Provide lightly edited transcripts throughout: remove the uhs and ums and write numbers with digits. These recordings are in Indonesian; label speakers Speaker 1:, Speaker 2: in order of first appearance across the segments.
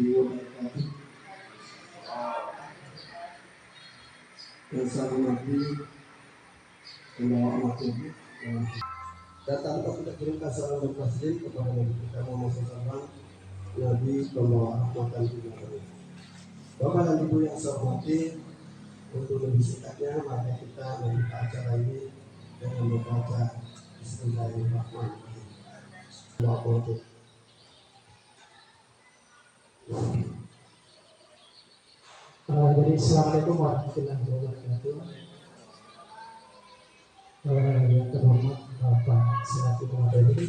Speaker 1: wabarakatuh. Yang saya hormati ulama Tuhan dan tanpa kita kirimkan salam dan taslim kepada Nabi kita Muhammad SAW, Nabi pembawa rahmatan dunia akhirat. Bapak dan Ibu yang saya hormati, untuk lebih singkatnya maka kita membuka acara ini dengan membaca Bismillahirrahmanirrahim.
Speaker 2: Jadi assalamualaikum warahmatullahi wabarakatuh. Yang terhormat Bapak Selaku Mwadani,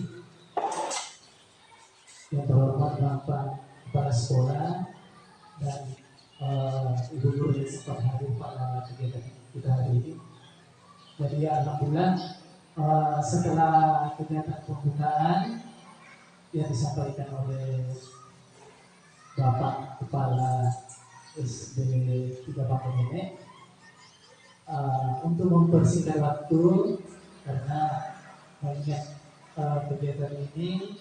Speaker 2: yang terhormat Bapak Kepala Sekolah dan Ibu Guru yang sempat hadir pada kegiatan kita hari ini. Jadi alhamdulillah setelah kegiatan pembukaan yang disampaikan oleh Bapak Kepala SD 3 Bangka Nenek, untuk mempersingkat waktu karena banyak kegiatan ini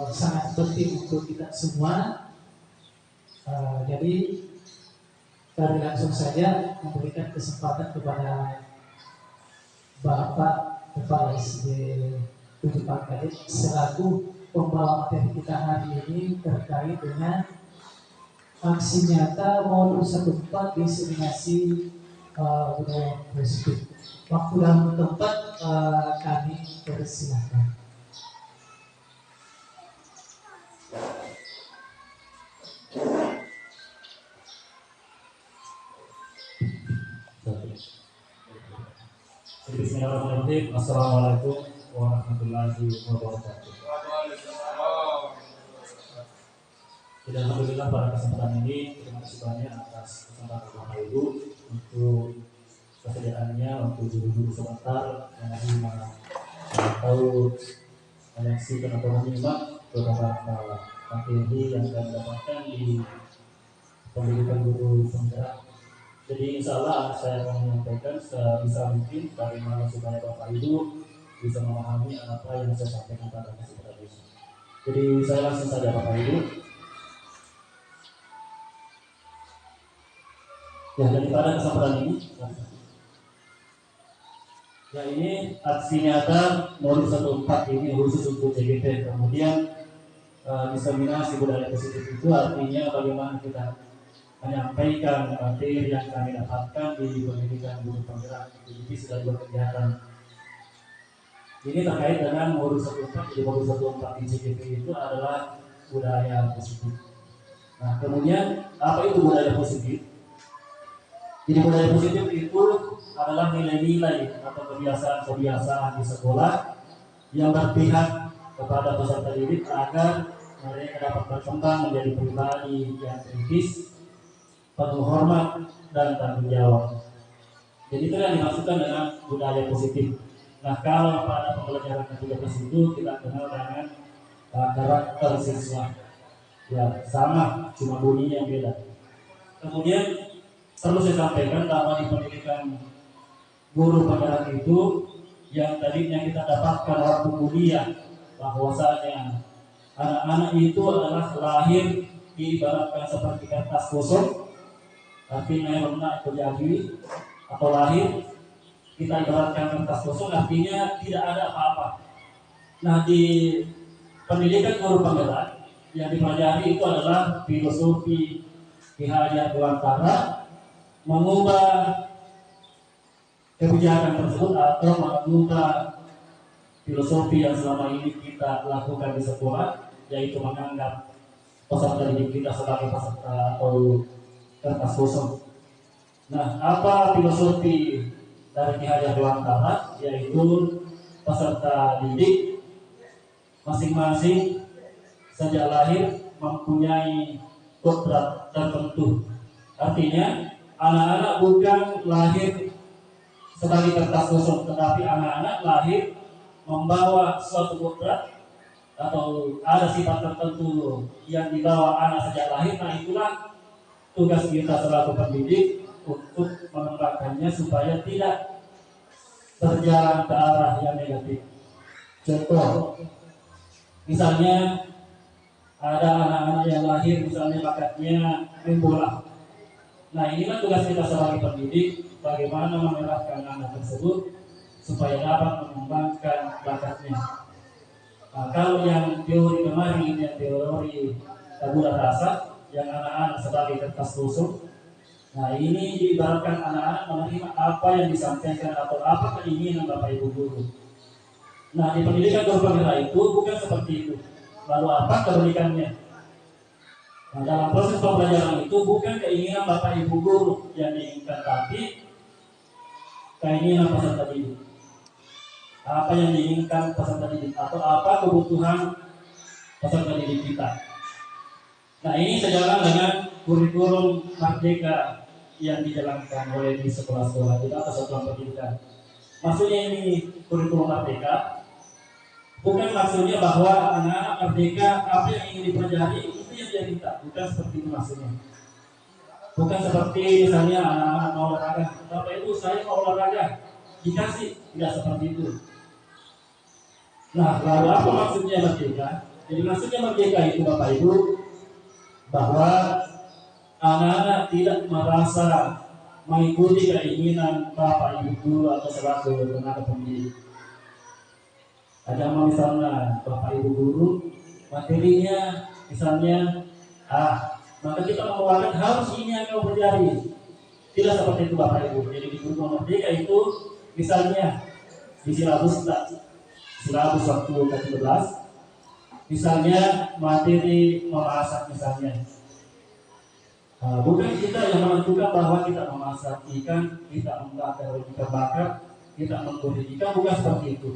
Speaker 2: sangat penting untuk kita semua. Jadi kami langsung saja memberikan kesempatan kepada Bapak Kepala SD 7 Bangka Nenek selaku pembawa materi kita hari ini terkait dengan aksi nyata modul 14 diseminasi budaya positif. Waktu dan tempat kami persilahkan.
Speaker 3: Bismillahirrahmanirrahim. Assalamualaikum warahmatullahi wabarakatuh. Alhamdulillah pada kesempatan ini terima kasih banyak atas kesempatan Bapak Ibu untuk kesediaannya untuk guru-guru sebentar menerima atau menyaksikan atau menyimak beberapa materi yang kami dapatkan di pendidikan guru penggerak. Jadi insya Allah saya akan menyampaikan sebisa mungkin bagaimana supaya Bapak Ibu bisa memahami apa yang saya sampaikan pada kesempatan ini. Jadi saya langsung saja Bapak Ibu. Ya, jadi pada kesempatan ini, ya ini aksi nyata modul 14 ini khusus untuk JGT. Kemudian diseminasi budaya positif itu artinya bagaimana kita menyampaikan materi yang kami dapatkan di pendidikan guru penggerak. Jadi sudah dua kegiatan. Ini terkait dengan modul 14. Jadi modul 14 di JGT itu adalah budaya positif. Nah, kemudian apa itu budaya positif? Jadi budaya positif itu adalah nilai-nilai atau kebiasaan-kebiasaan di sekolah yang berpihak kepada peserta didik agar mereka dapat berkembang menjadi pribadi yang kritis, penuh hormat dan tanggung jawab. Jadi itu yang dimaksudkan dengan budaya positif. Nah, kalau pada pembelajaran ke-13 itu kita kenal dengan karakter siswa. Ya, sama, cuma bunyinya yang beda. Kemudian perlu saya sampaikan bahwa di pendidikan guru penggerak itu yang tadinya kita dapatkan waktu kuliah bahwasanya anak-anak itu adalah lahir diibaratkan seperti kertas kosong, artinya yang benar itu jadi atau lahir kita ibaratkan kertas kosong artinya tidak ada apa-apa. Nah, di pendidikan guru penggerak yang dipelajari itu adalah filosofi Ki Hajar Dewantara, mengubah kebijakan tersebut atau mengubah filosofi yang selama ini kita lakukan di sekolah, yaitu menganggap peserta didik kita sebagai peserta atau kertas kosong. Nah, apa filosofi dari Ki Hajar Dewantara? Yaitu peserta didik masing-masing sejak lahir mempunyai kodrat tertentu. Artinya anak-anak bukan lahir sebagai kertas kosong, tetapi anak-anak lahir membawa suatu kodrat atau ada sifat tertentu yang dibawa anak sejak lahir. Nah, itulah tugas kita selaku pendidik untuk mengembangkannya supaya tidak berjalan ke arah yang negatif. Contoh, misalnya Ada anak-anak yang lahir misalnya bakatnya main bola. Nah inilah tugas kita sebagai pendidik, bagaimana mengarahkan anak tersebut supaya dapat mengembangkan bakatnya. Nah, kalau yang teori kemarin, yang teori tabula rasa, yang anak-anak sebagai kertas kosong. Nah ini diibaratkan anak-anak menerima apa yang disampaikan atau apa keinginan Bapak Ibu guru. Nah di pendidikan guru penggerak itu bukan seperti itu. Lalu apa kebalikannya? Nah, dalam proses pembelajaran itu bukan keinginan Bapak Ibu guru yang diinginkan, tapi keinginan peserta didik. Apa yang diinginkan peserta didik atau apa kebutuhan peserta didik kita. Nah ini sejalan dengan kurikulum Merdeka yang dijalankan oleh di sekolah-sekolah kita atau satuan pendidikan. Maksudnya ini kurikulum Merdeka bukan maksudnya bahwa anak-anak merdeka apa yang ingin dipelajari itu yang dia minta, bukan seperti itu maksudnya. Bukan seperti misalnya anak-anak mau olahraga, Bapak Ibu saya mau olahraga, dikasih, tidak seperti itu. Nah lalu apa maksudnya merdeka? Jadi maksudnya merdeka itu Bapak Ibu bahwa anak-anak tidak merasa mengikuti keinginan Bapak Ibu guru atau selaku tenaga pendidik. Ada misalnya Bapak Ibu guru materinya misalnya maka kita mengeluarkan harus ini yang kau pelajari. Tidak seperti itu Bapak Ibu. Jadi di kurikulum merdeka itu misalnya di silabus waktu ke-13 misalnya materi memasak misalnya. Bukan kita yang menentukan bahwa kita memasak ikan, kita membakar ikan bakar, kita menggoreng ikan, bukan seperti itu.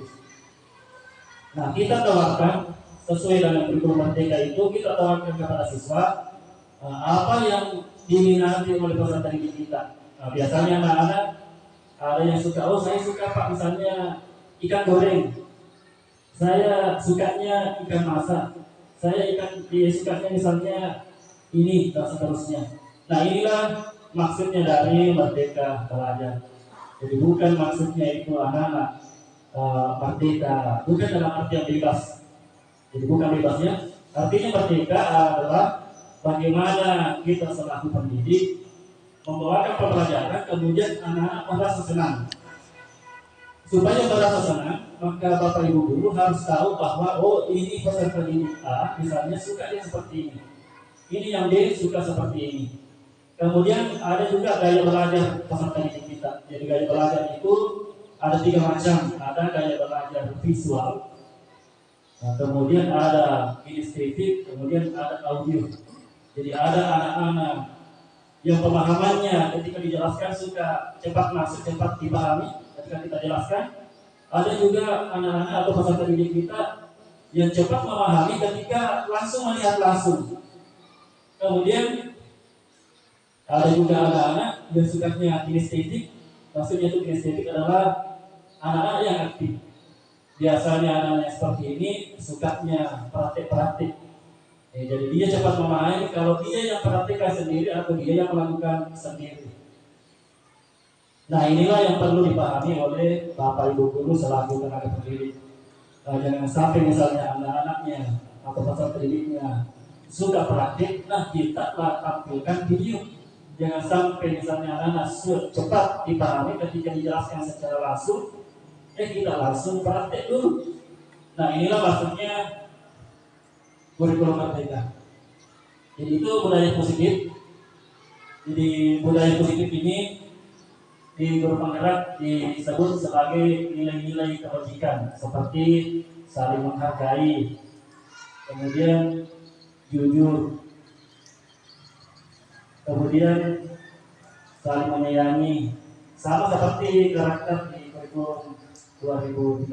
Speaker 3: Nah, kita tawarkan sesuai dengan kurikulum merdeka itu, kita tawarkan kepada siswa apa yang diminati oleh peserta didik kita. Nah, biasanya anak-anak ada yang suka, saya suka Pak misalnya ikan goreng, saya sukanya ikan masak, dia sukanya misalnya ini dan seterusnya. Nah inilah maksudnya dari Merdeka Belajar. Jadi bukan maksudnya itu anak-anak merdeka, bukan dalam arti yang bebas. Jadi bukan bebasnya. Artinya merdeka adalah bagaimana kita selaku pendidik membawakan pembelajaran, kemudian anak-anak merasa senang. Supaya merasa senang, maka Bapak Ibu guru harus tahu bahwa ini peserta didik A misalnya sukanya seperti ini. Ini yang B suka seperti ini. Kemudian ada juga gaya belajar peserta didik kita. Jadi gaya belajar itu ada 3 macam. Ada gaya belajar visual, kemudian ada kinestetik, kemudian ada audio. Jadi ada anak-anak yang pemahamannya ketika dijelaskan suka cepat masuk, cepat dipahami ketika kita jelaskan. Ada juga anak-anak atau peserta didik kita yang cepat memahami ketika langsung melihat langsung. Kemudian ada juga anak-anak yang sukanya kinestetik. Maksudnya itu kinestetik adalah anak-anak yang aktif. Biasanya anak-anak yang seperti ini sukanya praktik-praktik. Jadi dia cepat memahami kalau dia yang praktikkan sendiri atau dia yang melakukan sendiri. Nah inilah yang perlu dipahami oleh Bapak Ibu guru selaku tenaga pendidik. Jangan sampai misalnya anak-anaknya atau peserta didiknya suka praktik, nah kita tampilkan video. Jangan sampai misalnya anak-anak cepat dipahami ketika dijelaskan secara langsung, kita langsung praktik dulu. Nah inilah maksudnya kurikulum merdeka. Jadi itu budaya positif. Jadi budaya positif ini di guru penggerak disebut sebagai nilai-nilai kebajikan seperti saling menghargai, kemudian jujur, kemudian saling menyayangi, sama seperti karakter di kurikulum 2013.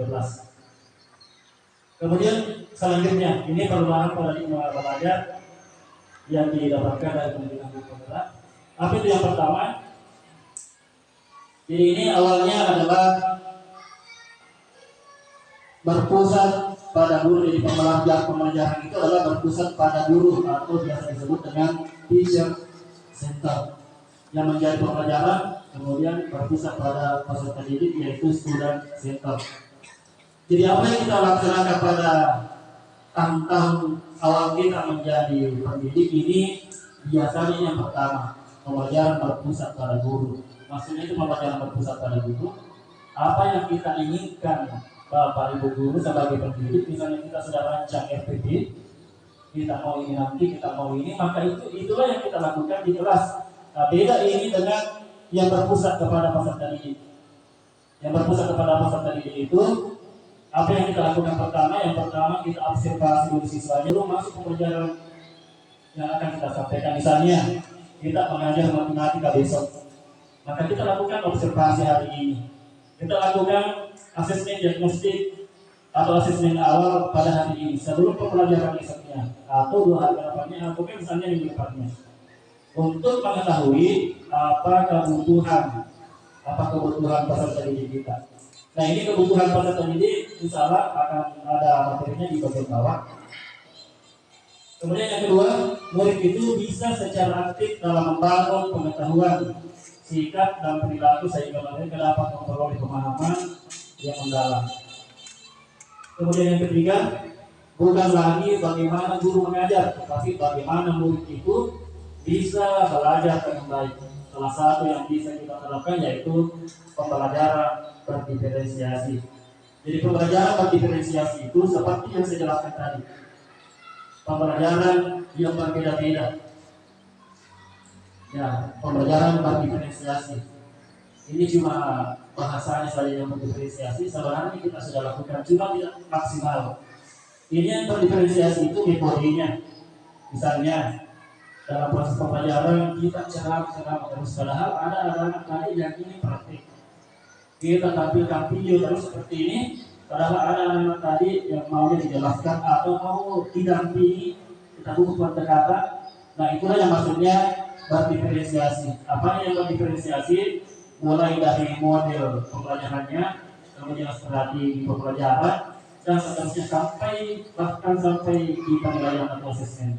Speaker 3: Kemudian selanjutnya ini perubahan paradigma belajar yang didapatkan dari pendidikan guru penggerak. Apa itu yang pertama? Jadi ini awalnya adalah berpusat pada guru. Jadi pembelajaran itu adalah berpusat pada guru atau biasa disebut dengan teacher center, yang menjadi pembelajaran kemudian berpusat pada peserta didik yaitu student center. Jadi apa yang kita laksanakan pada tantang awal kita menjadi pendidik ini biasanya yang pertama pembelajaran berpusat pada guru. Maksudnya itu pembelajaran berpusat pada guru. Apa yang kita inginkan Bapak Ibu guru sebagai pendidik, misalnya kita sudah rancang RPP, kita mau ini nanti, kita mau ini, maka itulah yang kita lakukan di kelas. Nah, beda ini dengan yang berpusat kepada peserta didik. Yang berpusat kepada peserta didik itu apa yang kita lakukan pertama? Yang pertama kita observasi dulu siswanya, dulu masuk pembelajaran yang akan kita sampaikan. Misalnya kita mengajar matematika besok, maka kita lakukan observasi hari ini. Kita lakukan asesmen diagnostik atau asesmen awal pada hari ini sebelum pembelajaran besoknya atau 2 hari ke depannya atau misalnya minggu depannya untuk mengetahui apa kebutuhan peserta didik kita. Nah, ini kebutuhan peserta didik insya Allah akan ada materinya di bagian bawah. Kemudian yang kedua, murid itu bisa secara aktif dalam membangun pengetahuan, sikap dan perilaku sehingga mereka dapat memperoleh pemahaman yang mendalam. Kemudian yang ketiga, bukan lagi bagaimana guru mengajar, tetapi bagaimana murid itu bisa belajar dengan baik. Salah satu yang bisa kita terapkan yaitu pembelajaran berdiferensiasi. Jadi pembelajaran berdiferensiasi itu seperti yang saya jelaskan tadi, pembelajaran yang berbeda-beda. Ya, pembelajaran berdiferensiasi. Ini cuma bahasanya saja yang berdiferensiasi. Sebenarnya kita sudah lakukan, cuma tidak maksimal. Ini yang berdiferensiasi itu metodenya. Misalnya dalam proses pembelajaran kita ceramah terus, padahal ada anak-anak tadi yang ini praktik. Kita tampilkan video terus seperti ini, padahal ada anak-anak tadi yang maunya dijelaskan atau mau didampingi, kita butuh pendekatan. Nah, itulah yang maksudnya berdiferensiasi. Apa yang berdiferensiasi? Mulai dari model pembelajarannya, kemudian strategi pembelajaran, dan seterusnya bahkan sampai di penilaian atau asesmen.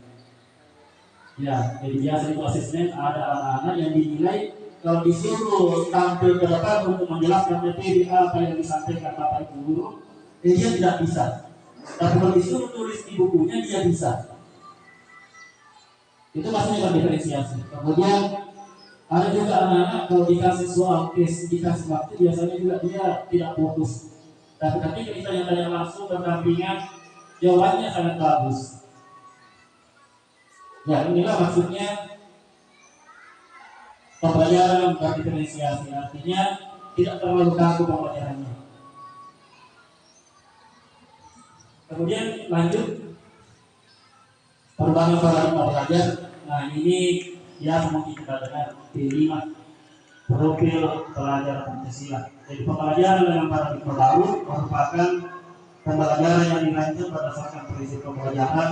Speaker 3: Ya, jadi biasa itu asesmen ada anak-anak yang dinilai kalau disuruh tampil ke depan untuk menjelaskan materi apa yang disampaikan Bapak Ibu guru, dia tidak bisa. Tapi kalau disuruh tulis di bukunya dia bisa. Itu maksudnya berdiferensiasi. Kemudian ada juga anak-anak kalau dikasih soal tes, dikasih waktu biasanya juga dia tidak fokus. Tapi ketika kita yang tanya langsung berdampingan, jawabannya sangat bagus. Ya, inilah maksudnya pembelajaran berdiferensiasi, artinya tidak terlalu kaku pembelajarannya. Kemudian lanjut perubahan paradigma belajar. Nah, ini ya mungkin kita dengar P5, profil pelajar Pancasila. Jadi pembelajaran dengan paradigma baru merupakan pembelajaran yang dirancang berdasarkan prinsip pembelajaran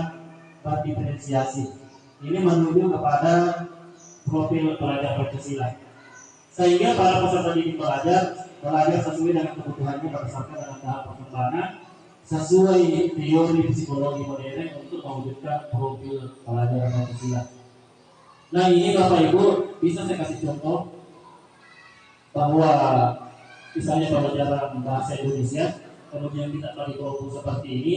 Speaker 3: berdiferensiasi. Ini menuju kepada profil pelajar Pancasila. Sehingga para peserta didik belajar sesuai dengan kebutuhannya berdasarkan dengan tahap perkembangan sesuai teori psikologi modern untuk mewujudkan profil pelajar Pancasila. Nah, ini Bapak Ibu bisa saya kasih contoh bahwa misalnya pembelajaran bahasa Indonesia, kemudian kita bagi kelompok seperti ini.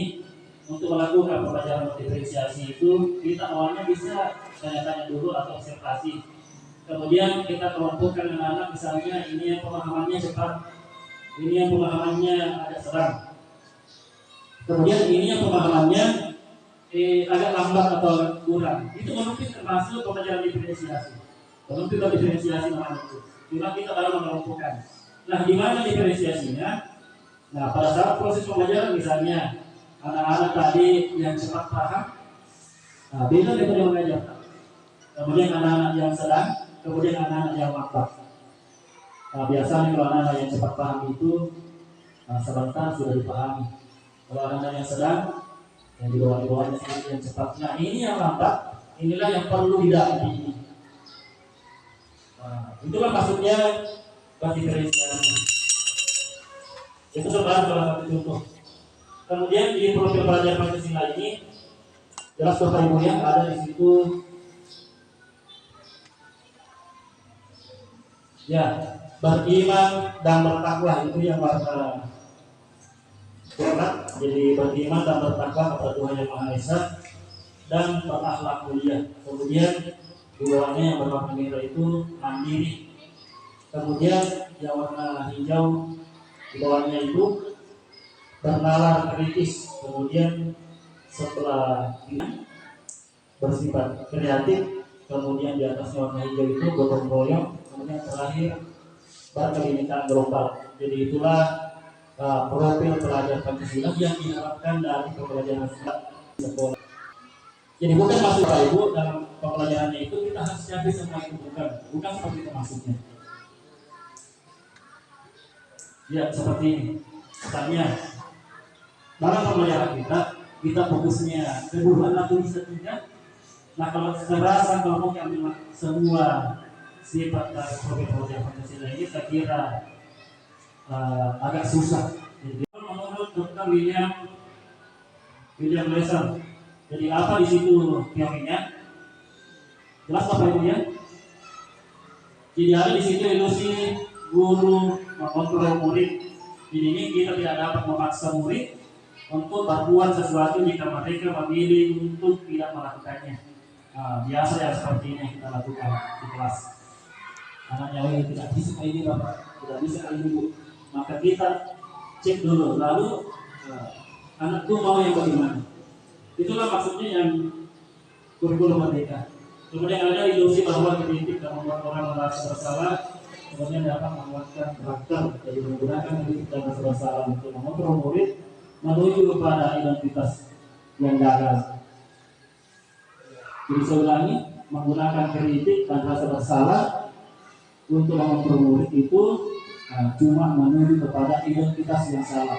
Speaker 3: Untuk melakukan pembelajaran diferensiasi itu kita awalnya bisa tanya-tanya dulu atau observasi. Kemudian kita kelompokkan anak-anak, misalnya ini yang pemahamannya cepat, ini yang pemahamannya agak sedang. Kemudian ini yang pemahamannya agak lambat atau agak kurang. Itu mungkin termasuk pembelajaran diferensiasi. Mungkin diferensiasi namanya itu. Cuma kita baru mengelompokkan. Nah, di mana diferensiasinya? Nah, pada saat proses pembelajaran misalnya anak-anak tadi yang cepat paham, nah, beda metode mengajar. Kemudian anak-anak yang sedang, kemudian anak-anak yang lambat. Nah, biasanya kalau anak-anak yang cepat paham itu sebentar sudah dipahami. Kalau anak-anak yang sedang, yang di bawah-bawahnya sedikit yang cepat. Nah, ini yang lambat, inilah yang perlu didampingi. Nah, itulah maksudnya berdiferensiasi. Itu salah satu contoh. Kemudian di profil pelajar Pancasila ini jelas Bapak Ibu yang ada di situ. Ya, beriman dan bertakwa itu yang warna sholat, jadi beriman dan bertakwa kepada Tuhan Yang Maha Esa dan berakhlak mulia. Kemudian di bawahnya yang berwarna merah itu mandiri. Kemudian yang warna hijau di bawahnya itu bernalar kritis. Kemudian setelah ini bersifat kreatif. Kemudian di atasnya warna hijau itu gotong royong. Kemudian terakhir berkebinekaan global. Jadi itulah profil pelajar Pancasila yang diharapkan dari pembelajaran sekolah. Jadi bukan maksud Pak Ibu dalam pembelajarannya itu kita harus siapin semua itu, bukan seperti itu maksudnya. Ya seperti ini. Misalnya dalam pembelajaran kita fokusnya kebutuhan atau tulisan. Nah kalau serasa kalau mau ambil semua sifat dari profil pelajar Pancasila ini saya kira agak susah. Jadi menurut Dr. William Lesser, jadi apa di situ teorinya? Jelas Bapak Ibu ya? Jadi ada di situ ilusi guru mengontrol murid. Jadi ini kita tidak dapat memaksa murid untuk berbuat sesuatu jika mereka memilih untuk tidak melakukannya. Biasa ya seperti ini yang kita lakukan di kelas. Anaknya ini tidak bisa ini Bapak, tidak bisa ini Bu. Maka kita cek dulu, lalu anakku mau yang bagaimana? Itulah maksudnya yang kurikulum merdeka. Kemudian ada ilusi bahwa kritik dan membuat orang merasa bersalah, kemudian dapat menguatkan karakter, jadi menggunakan kritik dan merasa bersalah untuk mengontrol murid menuju kepada identitas yang gagal. Jadi saya ulangi, menggunakan kritik dan rasa bersalah untuk mengontrol murid itu cuma menuju kepada identitas yang salah.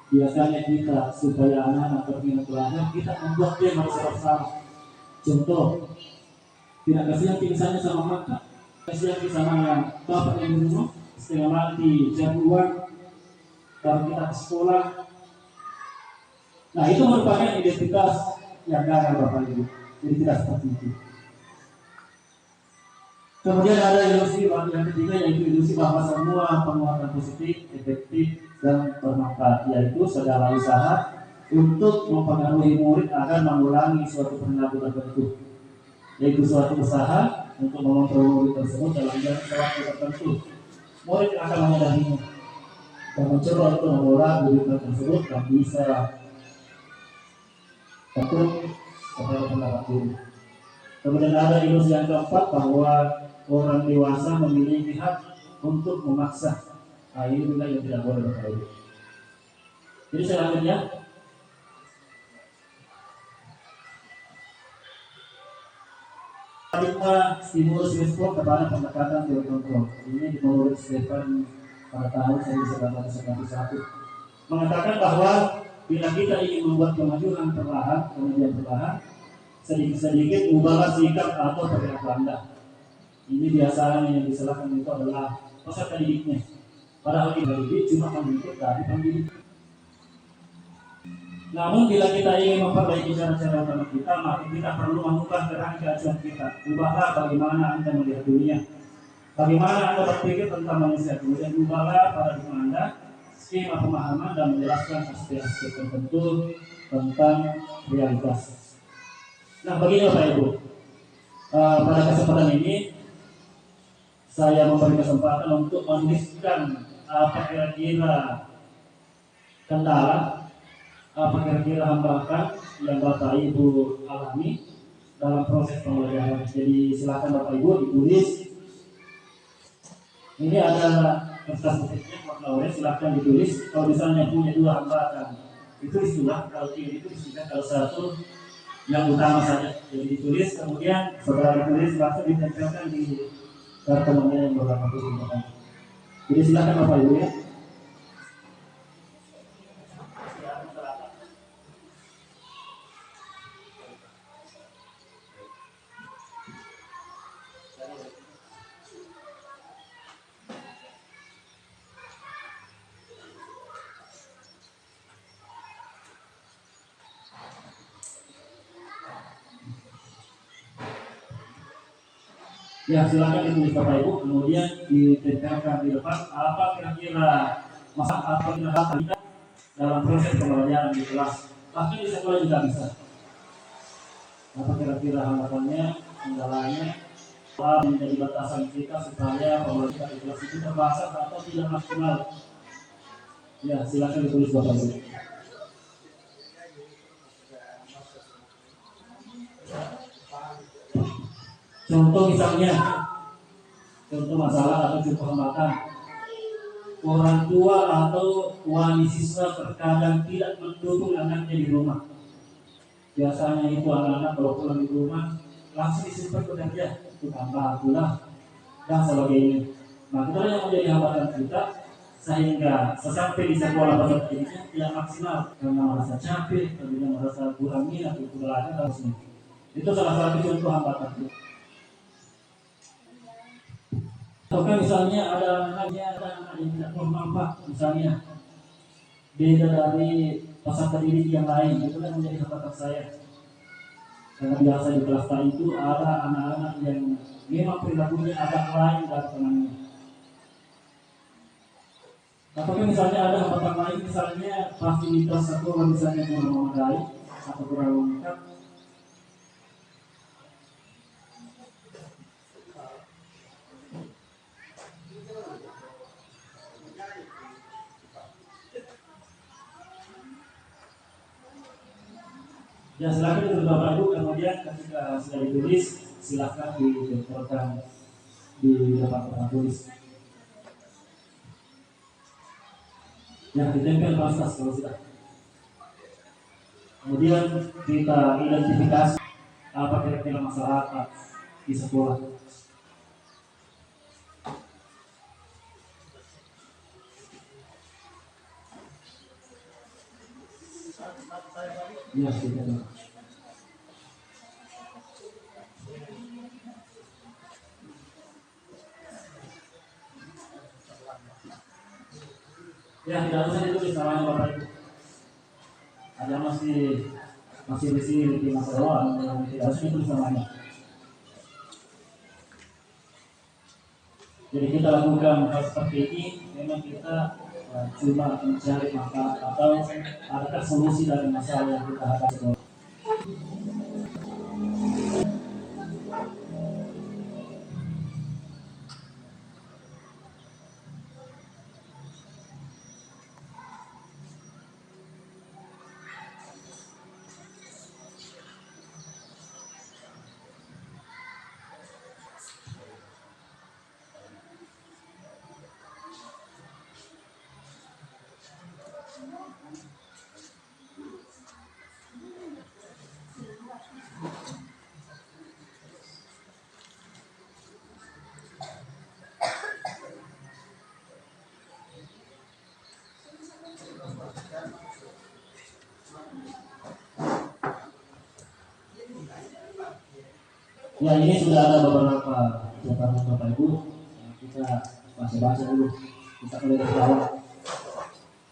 Speaker 3: Biasanya kita supaya anak-anak terpilih belajar, kita membuat dia merasa bersalah. Contoh, tidak kasihan misalnya sama kakak, kasihan sama yang bapak yang di rumah, setengah mati, jam uang, baru kita ke sekolah. Nah itu merupakan identitas yang gagal Bapak Ibu. Jadi tidak seperti itu. Kemudian ada ilusi yang ketiga, yaitu ilusi bahwa semua penguatan positif, efektif, dan bermanfaat, yaitu segala usaha untuk mempengaruhi murid agar mengulangi suatu perilaku tertentu, yaitu suatu usaha untuk mengontrol murid tersebut dalam jangka waktu tertentu. Murid akan menyadarinya dan mencoba untuk mengolah murid tersebut dan bisa takut kepada pendapat guru. Kemudian ada ilusi yang keempat bahwa orang dewasa memiliki hak untuk memaksa. Ini juga yang tidak boleh berkait. Jadi selanjutnya paradigma stimulus respon kepada pendekatan teori kontrol. Ini menurut Stefan pada tahun 1991 mengatakan bahwa bila kita ingin membuat kemajuan perlahan, kemudian perlahan, sedikit-sedikit ubahlah sikap atau perilaku Anda. Ini biasanya yang disalahkan itu adalah peserta didiknya. Padahal kita didik cuma mengikut dari pendidik. Namun bila kita ingin memperbaiki cara-cara utama kita, maka kita perlu mengubah kerangka acuan kita. Ubahlah bagaimana Anda melihat dunia, bagaimana Anda berpikir tentang manusia. Kemudian ubahlah paradigma Anda, skema pemahaman, dan menjelaskan aspek-aspek tertentu tentang realitas. Nah begini Bapak Ibu, pada kesempatan ini saya memberi kesempatan untuk menuliskan apa kira-kira kendala, apa kira-kira hambatan yang Bapak Ibu alami dalam proses pembelajaran. Jadi silakan Bapak Ibu ditulis. Ini adalah kertas putihnya warna oranye, silakan ditulis. Kalau misalnya punya dua hambatan, ditulis dua. Kalau tiga ditulis tiga. Kalau satu yang utama saja. Jadi ditulis, kemudian saudara tulis langsung ditempelkan di kartonnya yang berwarna putih. Jadi silakan Bapak Ibu ya. Ya silakan ditulis Bapak Ibu, kemudian ditempelkan di depan apa kira-kira masalah apa kira-kira kita dalam proses pembelajaran di kelas, bahkan di sekolah juga bisa. Apa kira-kira hambatan kendalanya, apa menjadi batasan kita supaya pembelajaran di kelas itu terbatas atau tidak maksimal? Ya, silakan ditulis Bapak Ibu. Contoh misalnya, contoh masalah atau contoh hambatan, orang tua atau wali siswa terkadang tidak mendukung anaknya di rumah. Biasanya itu anak-anak kalau pulang di rumah langsung disimpan bekerja, itu tambah pula dan sebagainya. Nah, itu yang menjadi hambatan kita sehingga sesampai di sekolah pada dirinya tidak maksimal karena merasa capek, kemudian merasa kurang minat untuk belajar dan sebagainya. Itu salah satu contoh hambatan kita. Ataukah misalnya ada anak yang tidak normal Pak, misalnya beda dari peserta didik yang lain, itu kan menjadi hambatan saya. Karena biasa di kelas itu ada anak-anak yang memang perilakunya agak lain dari temannya. Ataukah misalnya ada hambatan lain, misalnya fasilitas sekolah misalnya kurang memadai atau kurang lengkap. Ya silakan ditulis Bapak Ibu, kemudian ketika sudah ditulis silakan ditempelkan di depan tempat tulis. Ya ditempel pastas kalau sudah. Kemudian kita identifikasi apa kira-kira masyarakat di sekolah. Ya, tidak. Ya, tidak usah ditulis namanya Bapak Ibu. Ada masih di sini di masalah, tidak usah ditulis namanya. Jadi kita lakukan hal seperti ini, memang kita cuma mencari manfaat atau adakah solusi dari masalah yang kita hadapi. Ya ini sudah ada beberapa catatan Bapak Ibu. Kita baca dulu. Kita mulai dari bawah.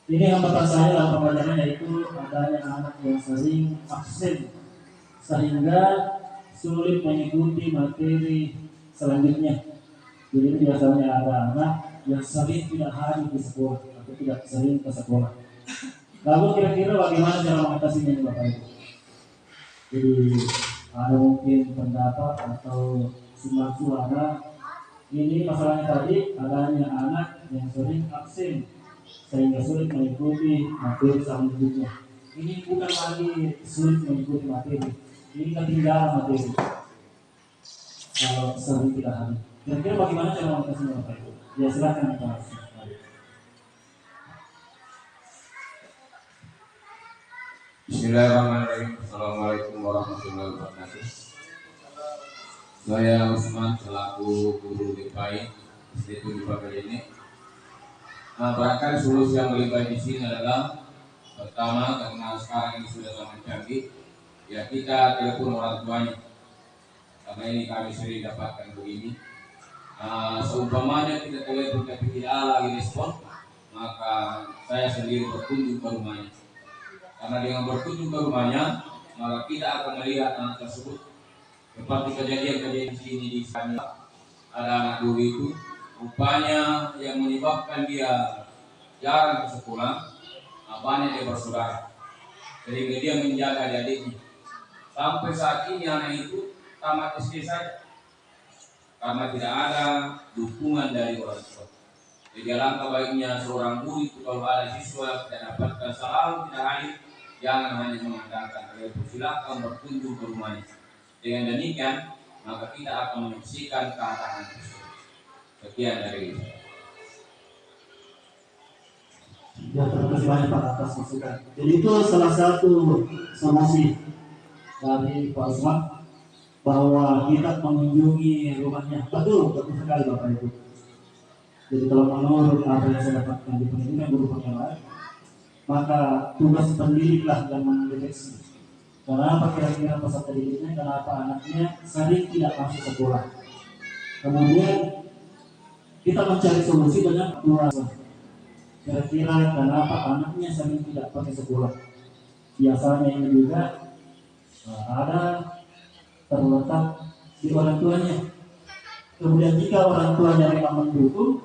Speaker 3: Ini hambatan saya dalam pembelajaran yaitu adanya anak yang sering absen sehingga sulit mengikuti materi selanjutnya. Jadi biasanya ada anak yang sering tidak hadir di sekolah atau tidak sering ke sekolah. Lalu kira-kira bagaimana cara mengatasinya Bapak Ibu? Jadi ada mungkin pendapat atau sumber suara. Ini masalahnya tadi adanya anak yang sering absen sehingga sulit mengikuti materi selanjutnya. Ini bukan lagi sulit mengikuti materi, ini ketinggalan materi kalau sering tidak hadir. Kira-kira bagaimana cara mengatasinya Bapak Ibu? Ya silakan Pak.
Speaker 4: Bismillahirrahmanirrahim. Assalamualaikum warahmatullahi wabarakatuh. Saya Usman selaku guru DPI Institut Dipakai ini. Nah, barangkali solusi yang lebih baik di sini adalah pertama, karena sekarang ini sudah zaman canggih, ya kita telepon orang tuanya. Karena ini kami sering dapatkan begini. Seumpamanya kita telepon tapi tidak lagi respon, maka saya sendiri berkunjung ke rumahnya. Karena dengan berkunjung ke rumahnya, maka kita akan melihat anak tersebut. Seperti kejadian-kejadian di sini di sana, ada anak dulu itu, rupanya yang menyebabkan dia jarang ke sekolah banyak dia bersaudara, sehingga dia menjaga adiknya. Sampai saat ini anak itu tamat SD saja karena tidak ada dukungan dari orang tua. Jadi alangkah baiknya seorang guru itu kalau ada siswa dan dapatkan selalu tidak hadir, jangan hanya mengandalkan itu, silakan berkunjung ke rumahnya. Dengan demikian maka kita akan menyaksikan keadaan tersebut. Sekian dari saya.
Speaker 3: Ya, terima kasih banyak Pak atas masukan. Jadi itu salah satu solusi dari Pak Usman bahwa kita mengunjungi rumahnya. Betul sekali Bapak Ibu. Jadi kalau menurut apa yang saya dapatkan di pendidikan guru pengelola, maka tugas pendidiklah yang mendeteksi. Kenapa kira-kira peserta didiknya, kenapa anaknya sering tidak masuk sekolah. Kemudian kita mencari solusi dengan dua. Kira-kira kenapa anaknya sering tidak pakai sekolah. Biasanya ini juga ada terletak di orang tuanya. Kemudian jika orang tuanya memang mendukung,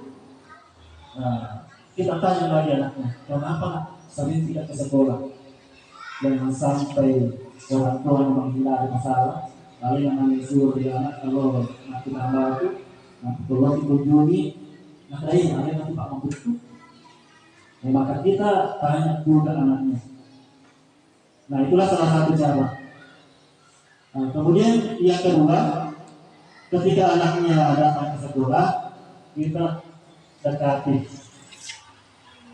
Speaker 3: kita tanya lagi anaknya, kenapa sering tidak ke sekolah? Jangan sampai orang tua memang tidak ada masalah, lalu yang menyuruh dia anak kalau nanti nambah itu, nanti kalau dikunjungi, nah ini ada nanti Pak Mampu. Maka kita tanya juga anaknya. Nah itulah salah satu cara. Kemudian yang kedua, ketika anaknya datang ke sekolah, kita dekati.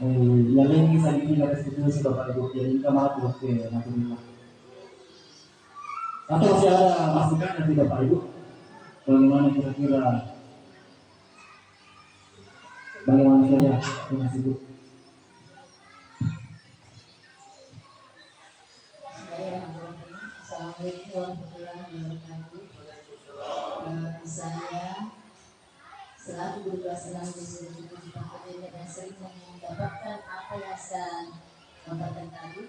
Speaker 3: Yang ini saya ingin garis institusi Bapak Ibu, jadi kita maaf oke, nanti dulu. Atau masih ada masukan dari Bapak Ibu, bagaimana kira-kira, bagaimana saja dengan ibu?
Speaker 5: Assalamualaikum warahmatullahi wabarakatuh. Saya selaku guru kelas 6 di seluruh Jepang dan sering mendapatkan apa yang saya dapatkan tadi.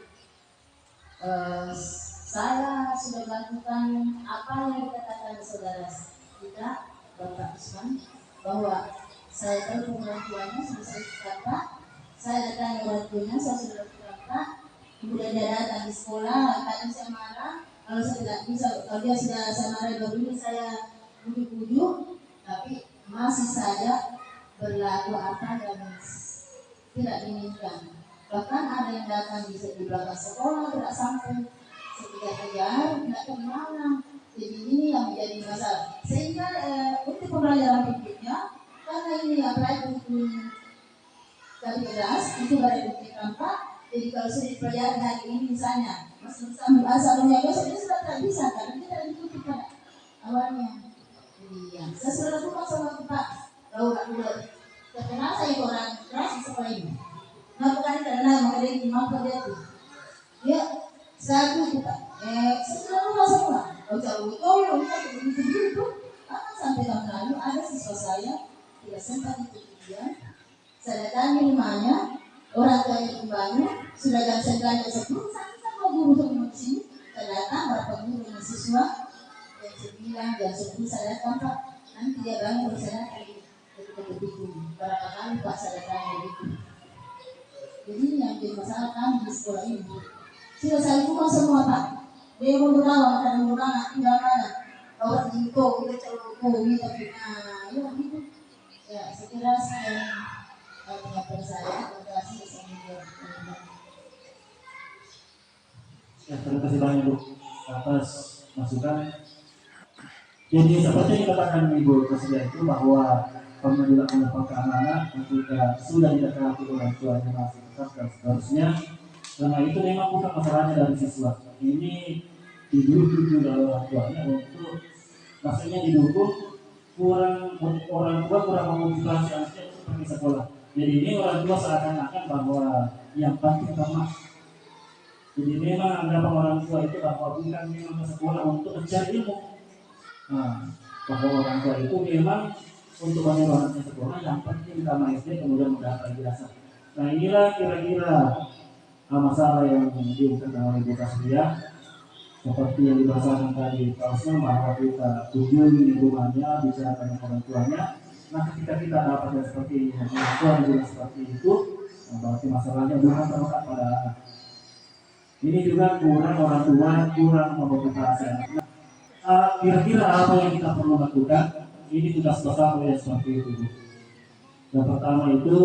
Speaker 5: Saya sudah melakukan apa yang dikatakan saudara kita Bapak Usman, bahwa saya tahu orang tuanya sudah saya kata, saya datang orang tuanya, saya sudah kata, kemudian dia datang di sekolah, tadi saya marah, kalau saya tidak bisa, kalau dia sudah saya marah baru ini saya bujuk-bujuk, tapi masih saja berlaku apa yang tidak diinginkan. Bahkan ada yang datang di belakang sekolah tidak sampai sekejar-kejar, tidak kemana. Jadi ini yang menjadi masalah. Sehingga untuk pembelajaran berikutnya, karena ini apalagi untuk dari kelas itu baru bukti tampak. Jadi kalau sudah dipelajari hari ini misalnya, masuk sambil asalnya besok dia sudah tak bisa karena kita tidak diikuti pada awalnya. Iya, saya sudah lakukan sama Pak Laura dulu. Terkenal saya orang keras di sekolah ini. Nah, bukan karena mengenai mampu dia tuh. Dia satu itu Pak. Saya sudah lakukan semua. Kalau jauh itu, akan sampai tahun lalu ada siswa saya tidak sempat ikut ujian. Saya datang di rumahnya, orang tuanya kembali, sudah jam 9 jam 10, saya sama guru semua di sini. Saya datang berapa guru dengan siswa. Jam 9, jam 10 saya datang Pak, nanti dia bangun saya datang begitu. Berapa kali Pak saya datang begitu. Jadi yang jadi masalah kami di sekolah ini sudah saya lakukan semua Pak. Dia mau berlawan dan berlawan tidak mana. Orang itu kita coba kita punya, ya begitu. Ya sekira saya pendapat saya. Terima kasih semuanya.
Speaker 3: Ya, terima kasih banyak Bu atas masukan. Jadi seperti yang dikatakan Ibu Presiden itu bahwa pernah juga mendapatkan anak-anak ketika sudah didekati orang tuanya masih tetap dan seterusnya. Karena itu memang bukan masalahnya dari siswa. Ini didukung oleh orang tuanya untuk maksudnya didukung orang tua kurang memotivasi anaknya untuk pergi sekolah. Jadi ini orang tua seakan-akan bahwa yang penting sama. Jadi memang anggapan orang tua itu bahwa bukan memang ke sekolah untuk mencari ilmu. Nah, bahwa orang tua itu memang untuk menyuruh anaknya sekolah yang penting sama SD kemudian mendapat ijazah. Nah inilah kira-kira masalah yang diungkapkan oleh Ibu Kasria. Seperti yang dibahasakan tadi Pak Usman bahwa kita kunjungi rumahnya, bicara dengan orang tuanya. Nah ketika kita dapat yang seperti ini, orang tua juga seperti itu, Nah, berarti masalahnya bukan terletak pada anak. Ini juga kurang orang tua, kurang memotivasi anak. Kira-kira apa yang kita perlu lakukan? Ini tugas bersama yang seperti itu. Yang pertama itu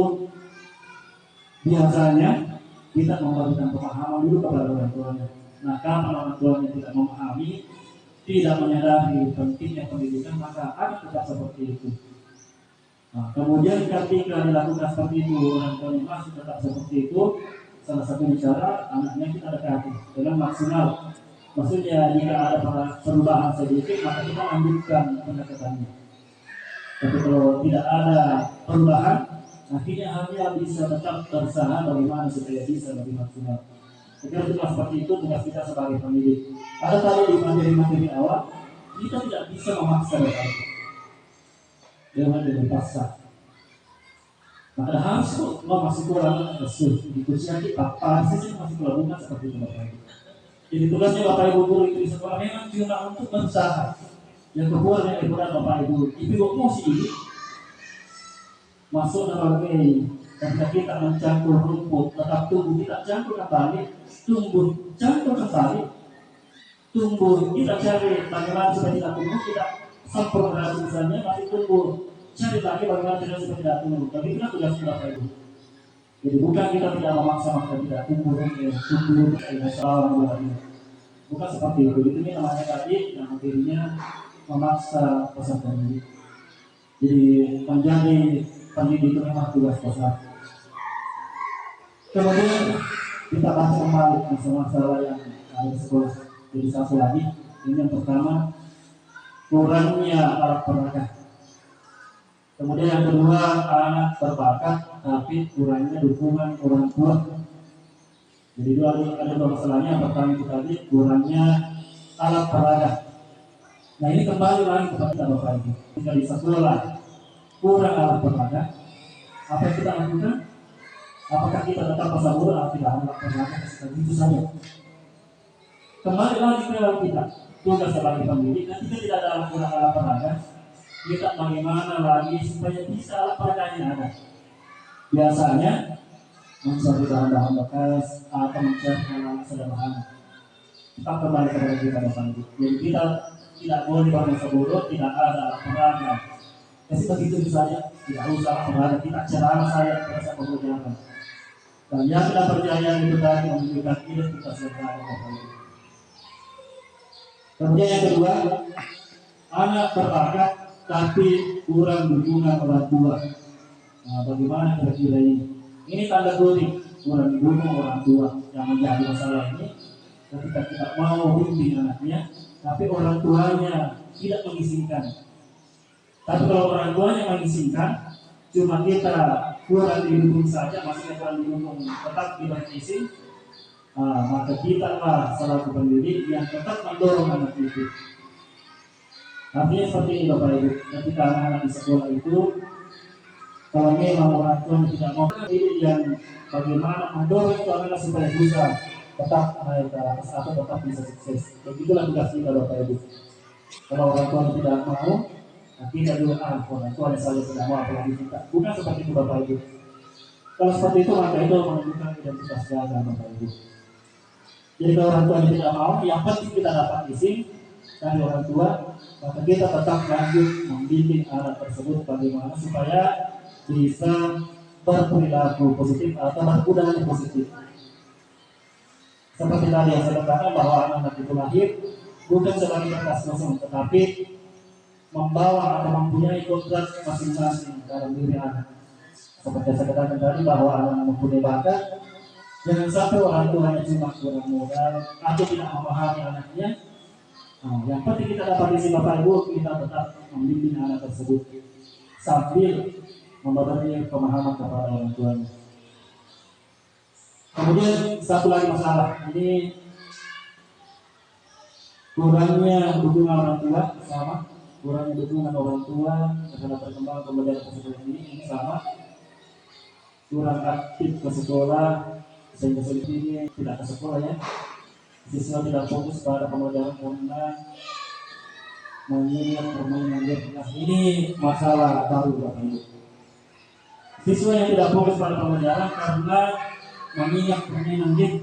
Speaker 3: biasanya kita memberikan pemahaman dulu kepada orang tuanya. Nah, kalau orang tuanya tidak memahami, tidak menyadari pentingnya pendidikan, maka anak tetap seperti itu. Nah, kemudian ketika dilakukan seperti itu, orang tuanya masih tetap seperti itu, salah satu cara anaknya kita dekati dengan maksimal. Maksudnya jika ada perubahan sedikit, maka kita lanjutkan pendekatannya. Tapi kalau tidak ada perubahan, akhirnya hanya bisa tetap berusaha bagaimana supaya bisa lebih maksimal. Jadi tugas seperti itu tugas kita sebagai pendidik. Ada tadi di materi-materi awal, kita tidak bisa memaksa mereka dengan dipaksa. Maka harus masih kurang resul di usia kita, pasti masih kurang seperti itu Bapak Ibu. Jadi tugasnya Bapak Ibu guru itu di sekolah memang cuma untuk berusaha. Yang kedua yang berat Bapak Ibu, ibu mesti masuk dalam ini. Ketika kita mencangkul rumput, tetap tumbuh, kita cangkul kembali, tumbuh, cangkul kembali, tumbuh. Kita cari bagaimana supaya tidak tumbuh, kita sempurna misalnya masih tumbuh. Cari lagi bagaimana supaya tidak tumbuh. Tapi kita tugas kita Bapak Ibu. Jadi bukan kita tidak memaksa maka tidak tumbuh, bukan seperti itu. Itu namanya tadi yang akhirnya memaksa peserta didik. Jadi menjadi pendidik itu memang tugas besar. Kemudian kita bahas kembali masalah yang ada di sekolah. Jadi satu lagi, ini yang pertama kurangnya alat peraga. Kemudian yang kedua anak berbakat tapi kurangnya dukungan orang tua. Jadi ada dua masalahnya. Yang pertama itu tadi kurangnya alat peraga. Nah ini kembali lagi kepada kita Bapak Ibu. Jika di sekolah kurang alat peraga, apa yang kita lakukan? Apakah kita tetap pasal guru atau tidak alat peraga? Itu saja. Kembali lagi ke kita. Tugas sebagai pendidik. Ketika tidak ada kurang alat peraga, kita bagaimana lagi supaya bisa alat peraganya ada. Biasanya mencari bahan-bahan bekas atau mencari hal-hal sederhana. Kita kembali kepada kita Bapak Ibu. Jadi kita tidak boleh bangun sebelum tidak ada peraga. Jadi begitu saja, tidak usah peraga. Kita cerama saya pada pengujangan. Dan yang tidak percaya itu tadi menunjukkan identitas negara Bapak Ibu. Kemudian yang kedua, anak berbakat tapi kurang dukungan orang tua. Nah, bagaimana kira-kira ini? Ini tanda kutip kurang didukung orang tua. Yang menjadi masalah ini ketika kita mau bimbing anaknya, tapi orang tuanya tidak mengizinkan. Tapi kalau orang tuanya mengizinkan, cuma kita kurang didukung saja, maksudnya kurang didukung, tetap diberi izin, maka kita lah selaku pendidik yang tetap mendorong anak itu. Artinya seperti ini Bapak Ibu, ketika anak-anak di sekolah itu, kalau memang orang tua tidak mau pendidik yang bagaimana mendorong itu anak supaya bisa tetap naik ke atas atau tetap bisa sukses. Begitulah tugas kita Bapak Ibu. Kalau orang tua tidak mau, kita juga orang tua saja tidak mau apalagi kita. Bukan seperti itu Bapak Ibu. Kalau seperti itu maka itu menunjukkan identitas gagal Bapak Ibu. Jadi kalau orang tua tidak mau, yang penting kita dapat izin dari orang tua, maka kita tetap lanjut membimbing anak tersebut bagaimana supaya bisa berperilaku positif atau berbudaya positif. Seperti tadi yang saya katakan bahwa anak-anak itu lahir bukan sebagai kertas kosong, tetapi membawa atau mempunyai kodrat masing-masing dalam diri anak. Seperti saya katakan tadi bahwa anak mempunyai bakat, jangan sampai orang tuanya cuma kurang modal atau tidak memahami anaknya. Yang penting kita dapat isi Bapak Ibu, kita tetap membimbing anak tersebut sambil memberi pemahaman kepada orang tuanya. Kemudian satu lagi masalah, ini kurangnya dukungan orang tua sama, kurangnya dukungan orang tua terhadap perkembangan pembelajaran tersebut ini sama, kurang aktif ke sekolah sehingga sulit ini tidak ke sekolah ya. Siswa tidak fokus pada pembelajaran karena mengingat permainan dia. Ini masalah baru Bapak Ibu. siswa yang tidak fokus pada pembelajaran karena mengingat permainan game.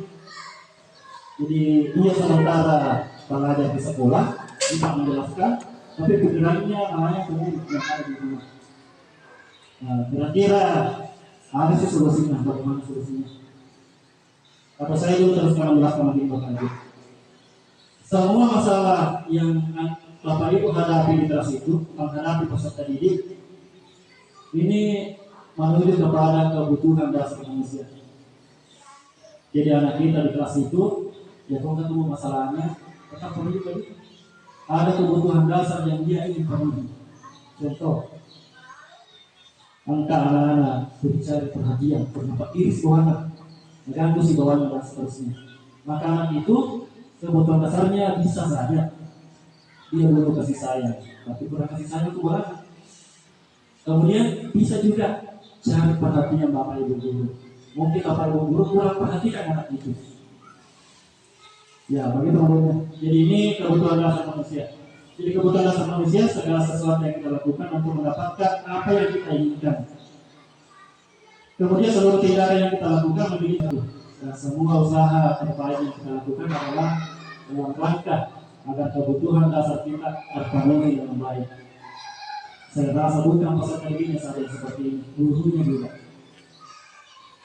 Speaker 3: Jadi dia sementara belajar di sekolah tidak menjelaskan, tapi pikirannya hanya kemudian yang ada di rumah. Nah, kira-kira ada sih solusinya, bagaimana solusinya? Atau saya dulu terus menjelaskan lagi Bapak Ibu. Semua masalah yang Bapak Ibu hadapi di kelas itu, menghadapi peserta didik, ini menuju kepada kebutuhan dasar manusia. Jadi anak kita di kelas itu, ya kalau ketemu masalahnya, tetap perlu tadi ada kebutuhan dasar yang dia ingin penuhi. Contoh, angka anak-anak bercari perhatian, berdapat iris bawahnya, mengganggu si bawahnya dan seterusnya. Maka anak itu kebutuhan dasarnya bisa saja dia butuh kasih sayang, tapi kurang kasih sayang itu banget. Kemudian bisa juga cari perhatian Bapak Ibu guru. Mungkin Bapak Ibu guru kurang perhatikan anak itu. Ya, begitu maksudnya. Jadi ini kebutuhan dasar manusia. Jadi kebutuhan dasar manusia segala sesuatu yang kita lakukan untuk mendapatkan apa yang kita inginkan. Kemudian seluruh tindakan yang kita lakukan menjadi satu. Dan semua usaha terbaik yang kita lakukan adalah dalam rangka agar kebutuhan dasar kita terpenuhi dengan baik. Saya rasa bukan peserta dirinya saja seperti ini, gurunya juga.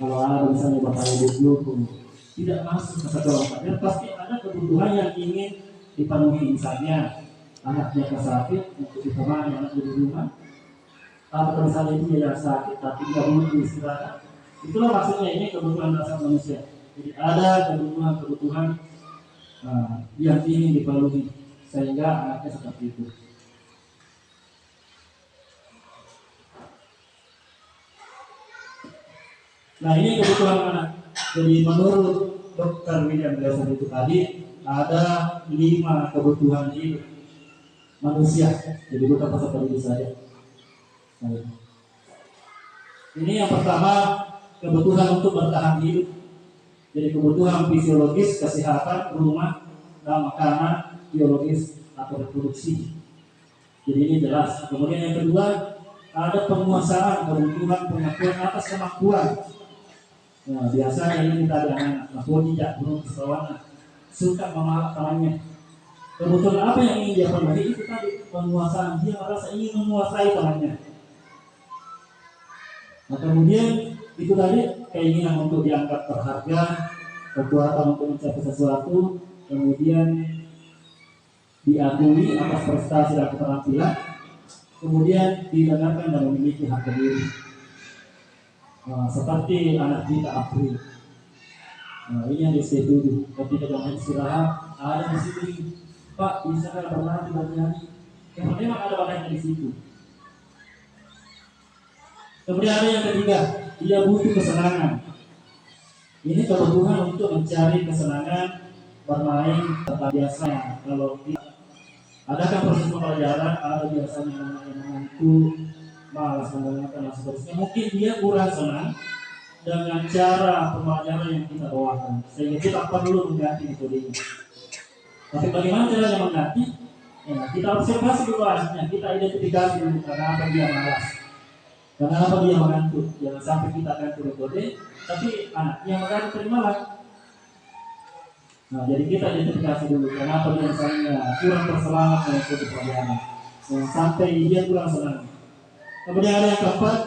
Speaker 3: Kalau ada misalnya Bapak Ibu guru tidak masuk ke satu orang, pasti ada kebutuhan yang ingin dipenuhi, misalnya anaknya sakit untuk ditemani anak di rumah, atau misalnya dia yang sakit tapi dia butuh istirahat. Itulah maksudnya ini kebutuhan dasar manusia. Jadi ada kebutuhan yang ingin dipenuhi sehingga anaknya seperti itu. Nah ini kebutuhan anak. Jadi menurut Dr. William Glasser itu tadi ada 5 kebutuhan hidup manusia. Jadi bukan peserta didik saja. Ini yang pertama kebutuhan untuk bertahan hidup. Jadi kebutuhan fisiologis, kesehatan, rumah, dan makanan, biologis atau reproduksi. Jadi ini jelas. Kemudian yang kedua ada penguasaan kebutuhan pengakuan atas kemampuan. Nah, biasanya ini kita ada anak tidak belum seseorang suka memalak temannya. Kebutuhan apa yang ingin dia penuhi itu tadi penguasaan, dia merasa ingin menguasai temannya. Nah, kemudian itu tadi keinginan untuk dianggap berharga, kekuatan untuk mencapai sesuatu, kemudian diakui atas prestasi dan keterampilan, kemudian didengarkan dan memiliki harga diri. Seperti anak kita April. Ini yang disetujui. Ketika jam istirahat ada di situ, Pak bisa kan berlatih bernyanyi. Yang memang ada bakatnya di situ. Kemudian ada yang ketiga, dia butuh kesenangan. Ini kebutuhan untuk mencari kesenangan bermain tempat biasa. Kalau adakah proses pembelajaran, ada biasanya anak yang mengantuk, malas mendengarkan dan seterusnya. Mungkin dia kurang senang dengan cara pembelajaran yang kita bawakan, sehingga kita perlu mengganti metodenya. Tapi bagaimana caranya mengganti? Ya, kita observasi dulu aslinya, kita identifikasi dulu kenapa dia malas, kenapa dia mengantuk. Jangan sampai kita ganti metode, tapi anaknya mengantuk terimalah. Nah, jadi kita identifikasi dulu kenapa dia misalnya kurang bersemangat mengikuti pelajaran, sampai dia kurang senang. Kemudian ada yang keempat,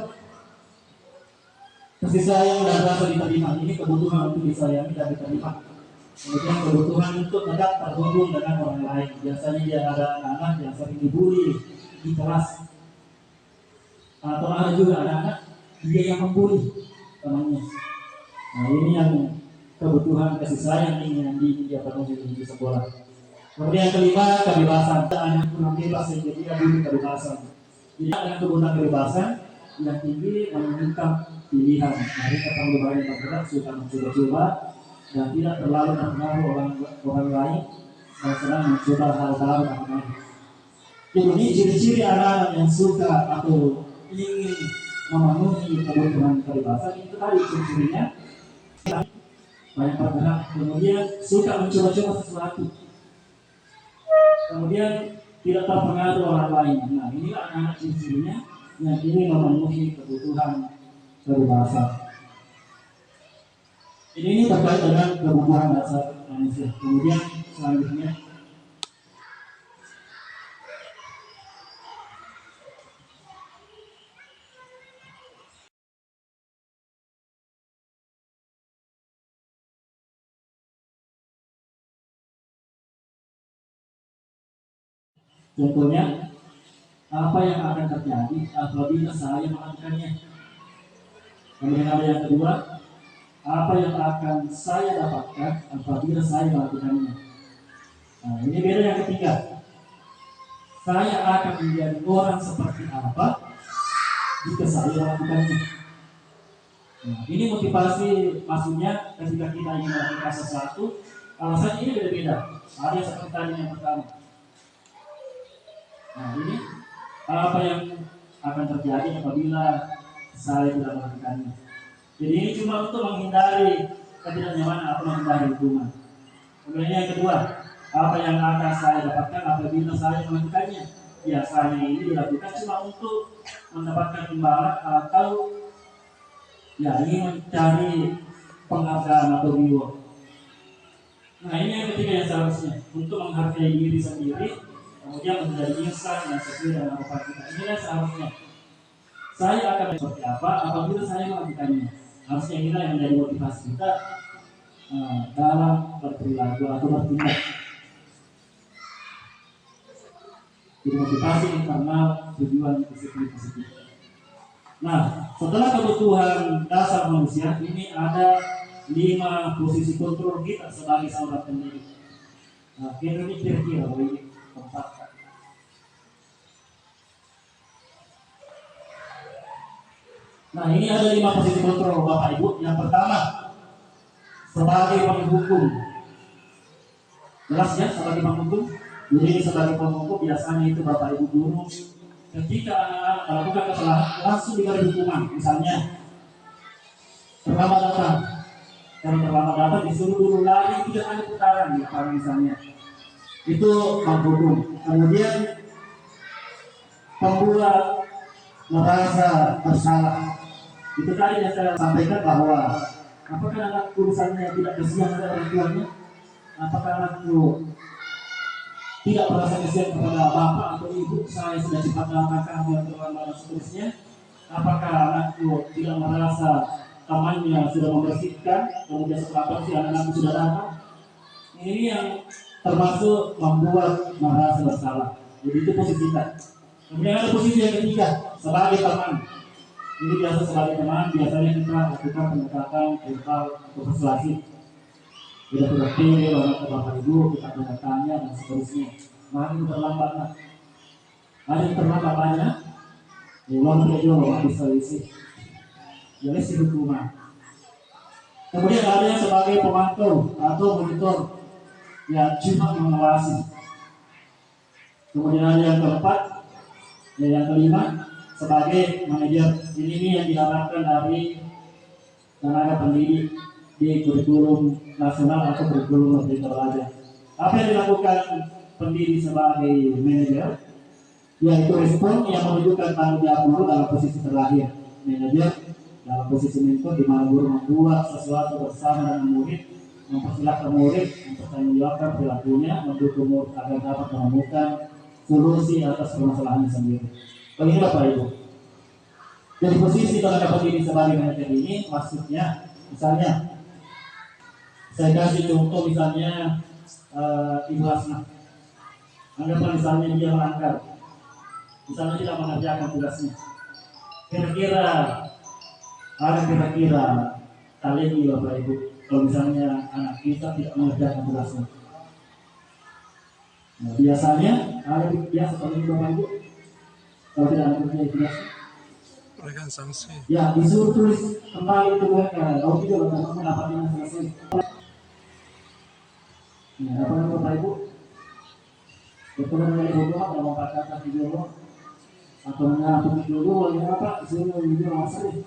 Speaker 3: kasih sayang dan rasa diterima. Ini kebutuhan untuk disayangi dan diterima. Kemudian kebutuhan untuk tetap terhubung dengan orang lain. Biasanya dia ada anak-anak yang sering dibully di kelas, atau ada juga anak-anak dia yang membuli temannya. Nah ini yang kebutuhan kasih sayang yang dia penuhi di sekolah. Kemudian yang kelima, kebebasan. Anak kurang bebas sehingga dia butuh kebebasan. Jadi ada kebutuhan kebebasan yang tinggi menunjukkan pilihan. Mereka perlu banyak bergerak, suka mencoba-coba dan tidak terlalu terpengaruh orang lain dan sedang mencoba hal baru dan lain. Jadi ini ciri-ciri anak-anak yang suka atau ingin memenuhi kebutuhan kebebasan itu tadi ciri-cirinya banyak bergerak, kemudian suka mencoba-coba sesuatu, kemudian tidak terpengaruh orang lain. Nah inilah anak-anak ciri-cirinya yang ingin memenuhi kebutuhan peribahasa. Ini terkait dengan kebutuhan dasar manusia. Kemudian selanjutnya, contohnya apa yang akan terjadi apabila saya melakukannya. Kemudian ada yang kedua, apa yang akan saya dapatkan apabila saya melakukannya. Nah, ini beda yang ketiga. Saya akan menjadi orang seperti apa jika saya melakukannya. Nah, ini motivasi, maksudnya ketika kita ingin melakukan sesuatu, alasannya ini beda-beda. Ada yang seperti tadi yang pertama. Nah, ini apa yang akan terjadi apabila saya tidak melakukannya. Jadi ini cuma untuk menghindari ketidaknyamanan atau menghindari hukuman. Kemudian yang kedua, apa yang akan saya dapatkan apabila saya melakukannya. Biasanya ini dilakukan cuma untuk mendapatkan imbalan atau ya ingin mencari penghargaan atau reward. Nah, ini yang ketiga yang seharusnya untuk menghargai diri sendiri, kemudian menjadi insan yang sesuai dengan harapan kita. Inilah seharusnya saya akan seperti apa apabila saya melakukannya. Harusnya inilah yang menjadi motivasi kita dalam berperilaku atau bertindak. Jadi motivasi internal, tujuan positif. Nah, setelah kebutuhan dasar manusia, ini ada 5 posisi kontrol kita sebagai seorang pendidik. Nah, kita ini kira-kira boleh tempatkan. Nah, ini ada 5 posisi kontrol Bapak Ibu. Yang pertama, sebagai penghukum. Jelas ya, sebagai penghukum. Jadi sebagai penghukum biasanya itu Bapak Ibu guru. Ketika anak-anak melakukan kesalahan, langsung diberi hukuman. Misalnya, terlambat datang. Kalau terlambat datang disuruh dulu lari 3 kali putaran, ya, misalnya. Itu penghukum. Kemudian pembuat merasa bersalah. Itu tadi yang saya sampaikan bahwa apakah anak urusannya tidak kasihan pada orang tuanya? Apakah anakku tidak merasa kasihan kepada bapak atau ibu, saya sudah cepat datang yang terlambat dan seterusnya? Apakah anakku tidak merasa temannya sudah membersihkan, kemudian setelah bersih anak-anakku sudah datang? Ini yang termasuk membuat merasa bersalah. Jadi itu posisi kita. Kemudian ada posisi yang ketiga, sebagai teman. Ini biasa sebagai teman, biasanya kita lakukan pendekatan verbal atau persuasif. Kita pilih orang ke bapak ibu, kita tanya dan seterusnya. Mari terlambat nak. Ada yang terlambat banyak. Uang tidak jual, bisa isi. Jadi si hukuman. Kemudian ada yang sebagai pemantau atau monitor, ya cuma mengawasi. Kemudian ada yang keempat, ya yang kelima, sebagai manajer. Ini yang diharapkan dari tenaga pendidik di kurikulum nasional atau kurikulum merdeka belajar. Apa yang dilakukan pendidik sebagai manajer, yaitu respon yang menunjukkan tanggung jawab guru dalam posisi terakhir. Manajer dalam posisi mentor, di mana guru membuat sesuatu bersama dengan murid, mempersilahkan murid mempertanggungjawabkan perilakunya, mendukung murid agar dapat menemukan solusi atas permasalahannya sendiri. Begini Bapak Ibu. Jadi posisi tenaga pendidik sebagai manajer ini maksudnya, misalnya saya kasih contoh misalnya Ibu Hasna. Anggaplah misalnya dia melanggar, misalnya tidak mengerjakan tugasnya. Kira-kira kalian ini Bapak Ibu, kalau misalnya anak kita tidak mengerjakan tugasnya. Nah, biasanya ada biasa seperti itu Bapak Ibu. Kalau tidak mengerjakan tugasnya,
Speaker 6: Berikan sanksi.
Speaker 3: ya disuruh tulis kembali itu mereka. Kalau tidak Bapak dapat yang selesai. Nah, apa namanya Bapak Ibu? Betul dengan ibu yang membacakan video atau mengatur video yang apa? Disuruh video asli.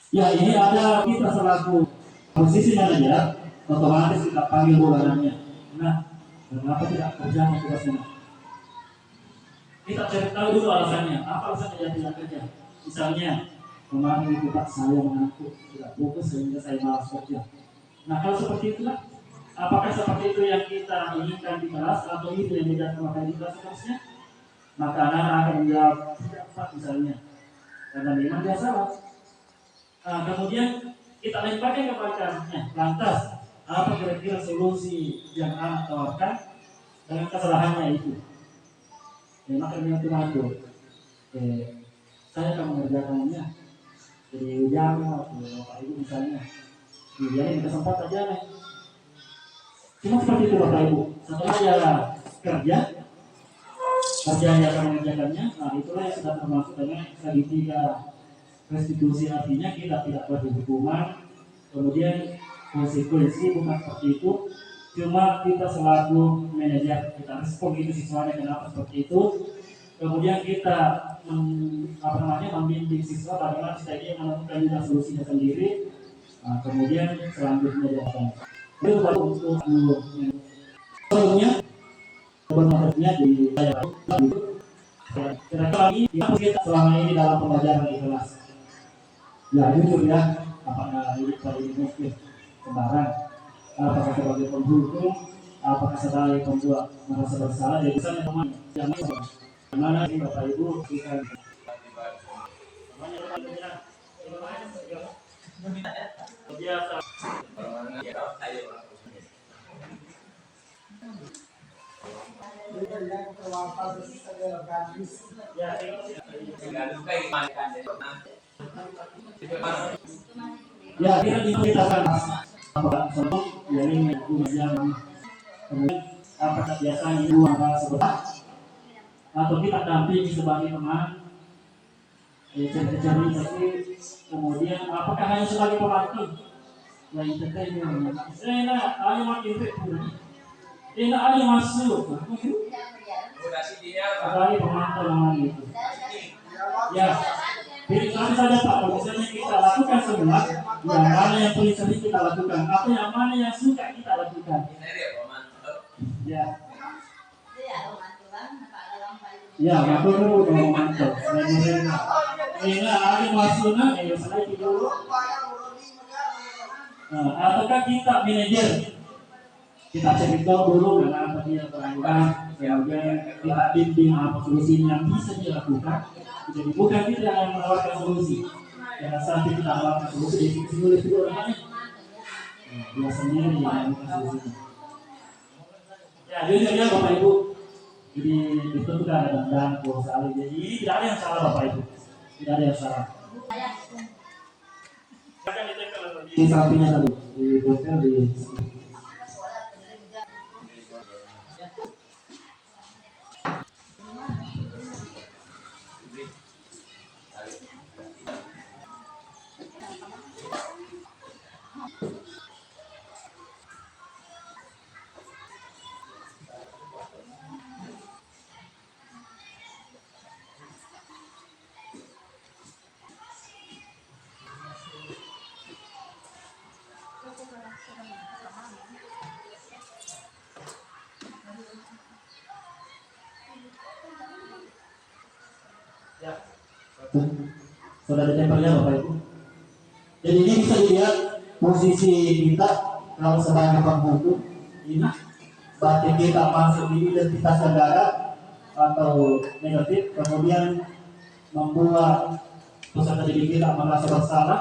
Speaker 3: Ya ini ada kita selaku posisi manajer, otomatis kita panggil bulanannya. Nah, kenapa tidak kerja tugasnya? Kita cari tahu dulu alasannya. Apa alasannya dia tidak kerja? Misalnya kemarin itu Pak saya mengantuk, tidak fokus sehingga saya malas kerja. Nah kalau seperti itulah, apakah seperti itu yang kita inginkan di kelas atau itu yang tidak di kelas seterusnya? Maka anak-anak akan menjawab tidak Pak misalnya, karena memang dia salah. Nah, kemudian kita lemparkan kepada lantas apa kira-kira solusi yang anak tawarkan dengan kesalahannya itu? Maka dia itu saya akan mengerjakannya jadi ujang atau Bapak Ibu misalnya. Dia ini kesempatan aja nih. Cuma seperti itu Bapak Ibu. Setelah dia kerja yang akan mengerjakannya, nah itulah yang sudah termasuk dengan segitiga restitusi, artinya kita tidak berhukuman. Kemudian konsekuensi bukan seperti itu, cuma kita selaku manajer kita respon itu siswanya kenapa seperti itu. Kemudian kita membimbing siswa bagaimana supaya dia menemukan juga solusinya sendiri. Nah, kemudian selanjutnya dilakukan. Itu baru untuk sebelumnya sebenarnya di saya kira-kira ini yang kita selama ini dalam pembelajaran di kelas. Ya jujur ya, apakah ini mungkin sembarang, apakah sebagai penghukum, apakah sebagai pembuat merasa bersalah, ya misalnya teman yang mana ini Bapak Ibu kita biasa. Ya, kita akan contoh dari kemudian apakah biasanya dua sebelah atau kita dampingi sebagai teman cari tapi kemudian apakah hanya sebagai pembantu yang entertainment ayo makin ayo masuk sebagai pembantu namanya itu ya. Jadi kami saja Pak, kalau misalnya kita lakukan semua, yang mana yang paling sering kita lakukan, atau yang mana yang suka kita lakukan. Ya. Ya, waktu itu udah mantap. Ada masuknya, saya dulu. Ataukah kita manajer? Kita cerita dulu dengan apa dia berangkat, kemudian kita bimbing apa solusi yang bisa dilakukan. Jadi bukan kita yang menawarkan solusi. Jangan sampai kita menawarkan solusi oleh kedua orang lain. Biasanya yang menawarkan solusi. Ya, jadi Bapak Ibu. Jadi itu sudah ada dan saling. Jadi tidak ada yang salah Bapak Ibu. Tidak ada yang salah. Di sampingnya tadi di hotel di sudah ditempelnya Bapak Ibu. Jadi ini bisa dilihat posisi kita kalau sebagai penghukum ini batin kita masuk di identitas negara atau negatif, kemudian membuat peserta didik kita merasa bersalah.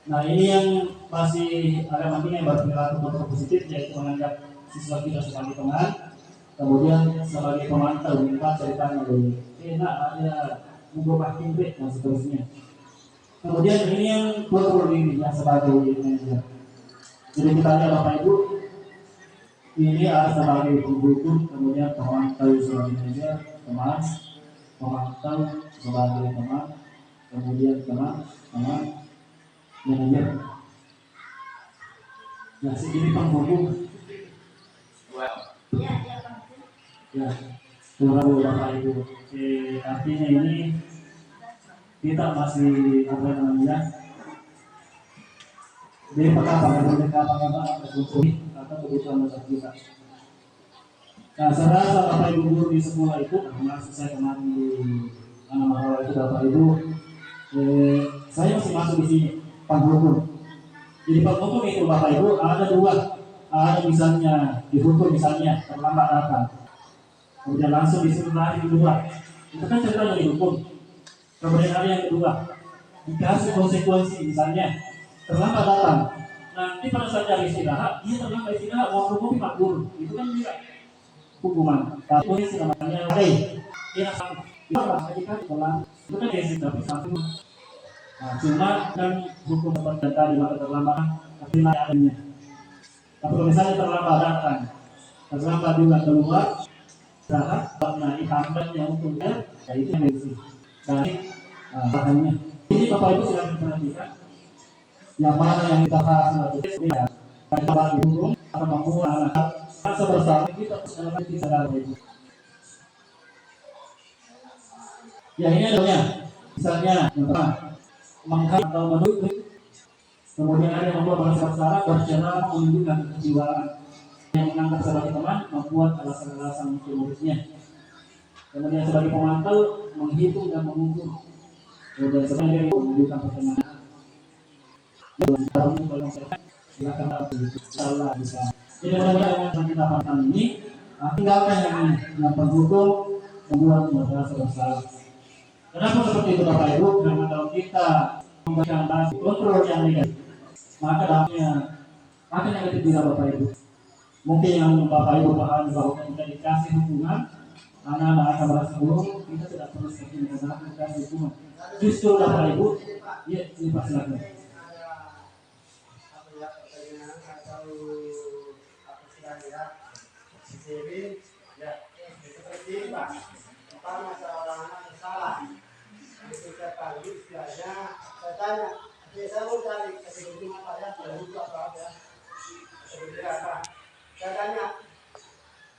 Speaker 3: Nah ini yang masih agak penting yang berperilaku untuk positif, yaitu menganggap siswa kita sebagai teman, kemudian sebagai pemantau minta ceritanya dulu. Enak ada mengubah timbre dan seterusnya. Kemudian ini yang kontrol ini yang sebagai manajer. Jadi kita lihat Bapak Ibu, ini ada sebagai penghukum, kemudian pemantau sebagai manajer, teman, pemantau sebagai teman, kemudian teman, manajer. Nah, ini penghukum. Ya, kurang Bapak Ibu. Artinya ini kita masih apa namanya di apa atau kebutuhan dasar kita. Nah, saya rasa Bapak Ibu guru di sekolah itu, termasuk saya kemarin di anak itu Bapak Ibu, Saya masih masuk di sini penghukum. Jadi penghukum itu Bapak Ibu ada dua, ada misalnya dihukum misalnya terlambat datang, kemudian langsung disuruh lari kedua, itu kan ceritanya dihukum. Kemudian ada yang kedua, dikasih konsekuensi misalnya terlambat datang. Nanti pada saat dia istirahat, dia terlambat istirahat, mau kopi makbul, itu kan juga hukuman. Tapi polisi namanya dia sama, itu kan dia tapi satu. Nah, cuma kan hukum seperti tadi maka terlambat tapi adanya. Tapi kalau misalnya terlambat datang, terlambat juga keluar, istirahat, naik hambat yang untuknya, ya itu yang bersih. Dari bahannya. Ini Bapak Ibu sudah memperhatikan yang mana yang kita bahas ya, kita bahas hukum atau membuat anak rasa bersama kita dalam hati sadar itu. Ya ini adanya, misalnya yang pertama mengharap atau mendukung, kemudian ada yang membuat merasa bersalah, bercerai, menunjukkan kejiwaan, yang menganggap sebagai teman, membuat alasan-alasan untuk muridnya. Kemudian sebagai pemantau, menghitung dan mengukur. Kemudian sebagai menunjukkan pertemanan. Silakan salah bisa. Jadi mudah-mudahan dengan kita paham ini, tinggalkan yang penghukum membuat merasa bersalah. Kenapa seperti itu Bapak Ibu? Karena kalau kita memberikan kontrol yang negatif, maka dampaknya akan negatif bila Bapak Ibu. Mungkin yang Bapak Ibu pahami bahwa kita dikasih hukuman, anak-anak akan merasa buruk, kita tidak perlu seperti karena dikasih hukuman. Justru Bapak Ibu, ya ini pasti lagi.
Speaker 1: Pertama seorang anak bersalah, ketika pagi istilahnya saya tanya, saya mau cari kebetulan apa ya, buku apa ya, kebetulan apa? Saya tanya,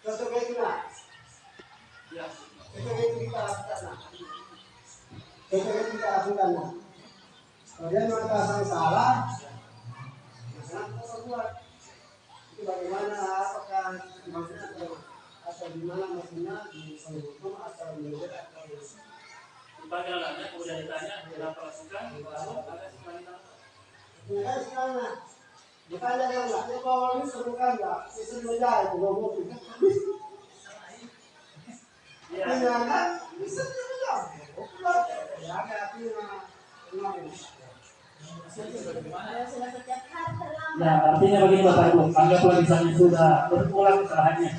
Speaker 1: contoh kayak gimana? Ya, contoh itu kita lakukan, contoh itu kita lakukan. Kemudian maka saya salah, masalah kita buat. Itu bagaimana? Apakah maksudnya atau di mana maksudnya di penghukum atau menurut atau
Speaker 3: Dipanggil anaknya, kemudian ditanya berapa pasukan, lalu ada semuanya.
Speaker 1: bukan sekarang ditanya kan nggak dia bawa ini serukan nggak sistem belajar itu ngomong itu
Speaker 3: Iya.
Speaker 1: kan bisa belajar ya ada tapi
Speaker 5: Sudah setiap hari terlambat.
Speaker 3: Ya, artinya begini Bapak Ibu, anggaplah misalnya sudah berulang kesalahannya.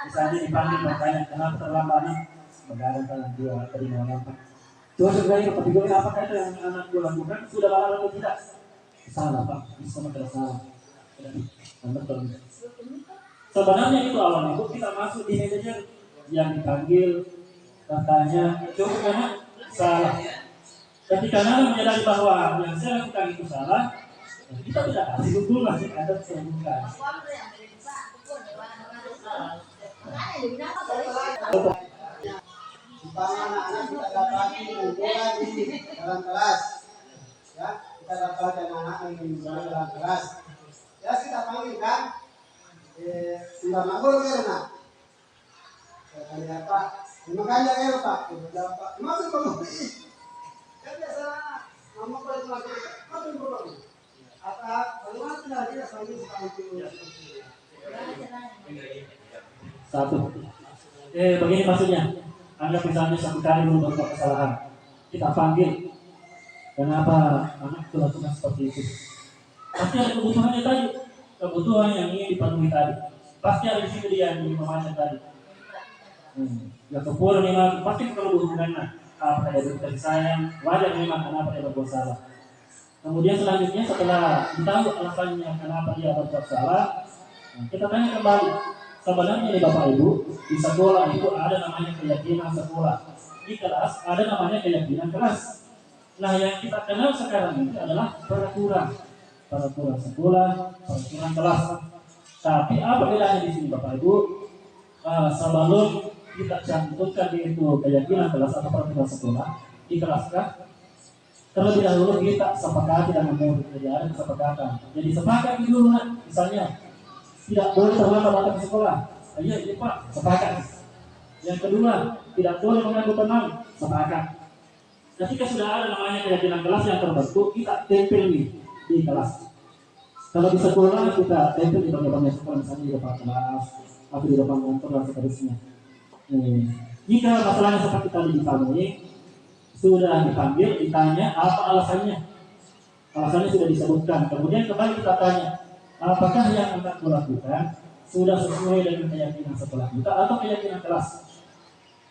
Speaker 3: Misalnya dipanggil bertanya, kenapa terlambat nih? Begadang kan dia tadi mau apa? Coba sebenarnya kategori apakah itu yang anak gue lakukan sudah halal atau tidak? Salah Pak, bisa masalah salah. Betul. Sebenarnya itu awalnya itu kita masuk di manajer yang dipanggil katanya coba karena salah. Ketika anak menyadari bahwa yang saya lakukan itu salah, kita tidak kasih hukuman, ada keseluruhan.
Speaker 1: anak-anak kita dapati mengumpulkan di dalam kelas, ya kita dapat anak-anak yang mengumpulkan dalam kelas, ya kita panggil kan, sudah makbul karena, saya apa, makanya ya Pak, Pak, masuk Pak, kan biasa, mama boleh masuk, masuk Pak, apa, bagaimana tidak dia sambil
Speaker 3: Satu. Begini maksudnya. Anggap misalnya satu kali berbuat kesalahan, kita panggil. Kenapa anak itu lakukan seperti itu? Pasti ada kebutuhannya tadi, kebutuhan yang ingin dipenuhi tadi. Pasti ada di sini dia yang memandang tadi. Ya kepul memang pasti perlu berhubungan. Apa dia berkasih sayang, wajar memang kenapa dia berbuat salah. Kemudian selanjutnya setelah tahu alasannya kenapa dia berbuat salah, kita tanya kembali. Sebenarnya di Bapak Ibu, di sekolah itu ada namanya keyakinan sekolah. Di kelas ada namanya keyakinan kelas. Nah yang kita kenal sekarang ini adalah peraturan. Peraturan sekolah, peraturan kelas. Tapi apa bedanya di sini Bapak Ibu? Sebelum kita cantumkan di itu keyakinan kelas atau peraturan sekolah, di kelas kah? Terlebih dahulu kita sepakati dengan murid, jadi ada kesepakatan. Jadi sepakat dulu, misalnya tidak boleh terlambat datang ke sekolah. Iya Pak, sepakat. Yang kedua, tidak boleh mengganggu teman, sepakat. Ketika sudah ada namanya keyakinan kelas yang terbentuk, kita tempel nih di kelas. Kalau di sekolah kita tempel di bagian sekolah, misalnya di depan kelas atau di depan kantor dan seterusnya. Jika masalahnya seperti tadi dipanggil, sudah dipanggil, ditanya apa alasannya. Alasannya sudah disebutkan. Kemudian kembali kita tanya, apakah yang Anda lakukan sudah sesuai dengan keyakinan sekolah kita atau keyakinan kelas?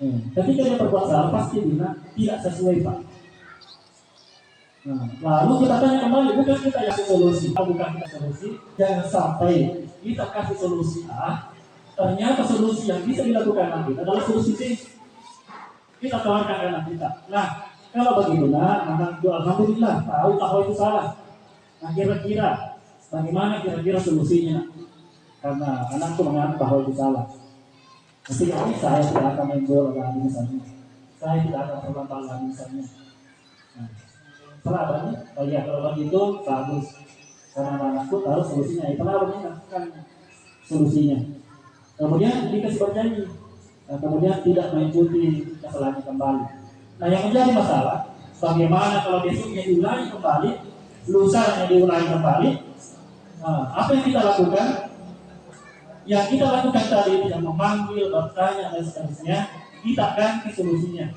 Speaker 3: Ketika dia berbuat salah pasti bilang tidak sesuai, Pak. Lalu kita tanya kembali, bukan kita yang solusi, bukan kita solusi. Jangan sampai kita kasih solusi A, ternyata solusi yang bisa dilakukan nanti adalah solusi B. Kita tawarkan ke anak kita. Nah, kalau begitulah, anak itu alhamdulillah tahu bahwa itu salah. Nah, kira-kira bagaimana kira-kira solusinya? Karena anakku menganggap bahwa itu salah. Ketika ini saya tidak akan main bola lagi misalnya, saya tidak akan terlambat lagi misalnya. Salah banyak, ya kalau begitu bagus. Karena anakku tahu solusinya, itu kenapa begini lakukan solusinya. Kemudian dikasih berjanji, kemudian tidak mengikuti kesalahannya kembali. Nah, yang menjadi masalah, bagaimana kalau besoknya diulangi kembali, lusanya diulangi kembali, apa yang kita lakukan? Yang kita lakukan tadi itu yang memanggil, bertanya dan seterusnya, kita ganti solusinya.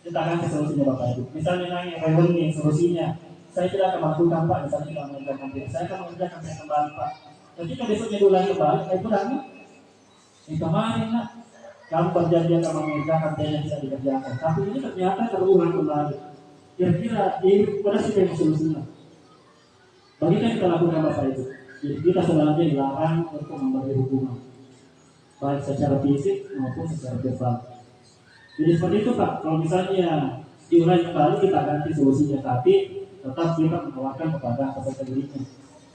Speaker 3: Kita ganti solusinya Bapak Ibu. Misalnya nanya reuni solusinya, saya tidak akan melakukan Pak, misalnya tidak mengerjakan diri, saya akan mengerjakan saya kembali Pak. Ketika besoknya diulangi kembali, saya kurang. Kemarin lah, kamu perjanjian akan mengerjakan yang bisa dikerjakan, tapi ini ternyata terulang kembali. Kira-kira ini pada siapa yang solusinya? Bagaimana kita lakukan Bapak Ibu? Jadi kita sebenarnya dilarang untuk memberi hukuman, baik secara fisik maupun secara verbal. Jadi seperti itu Pak. Kalau misalnya diulangi kembali kita ganti solusinya, tapi tetap kita menawarkan kepada peserta dirinya.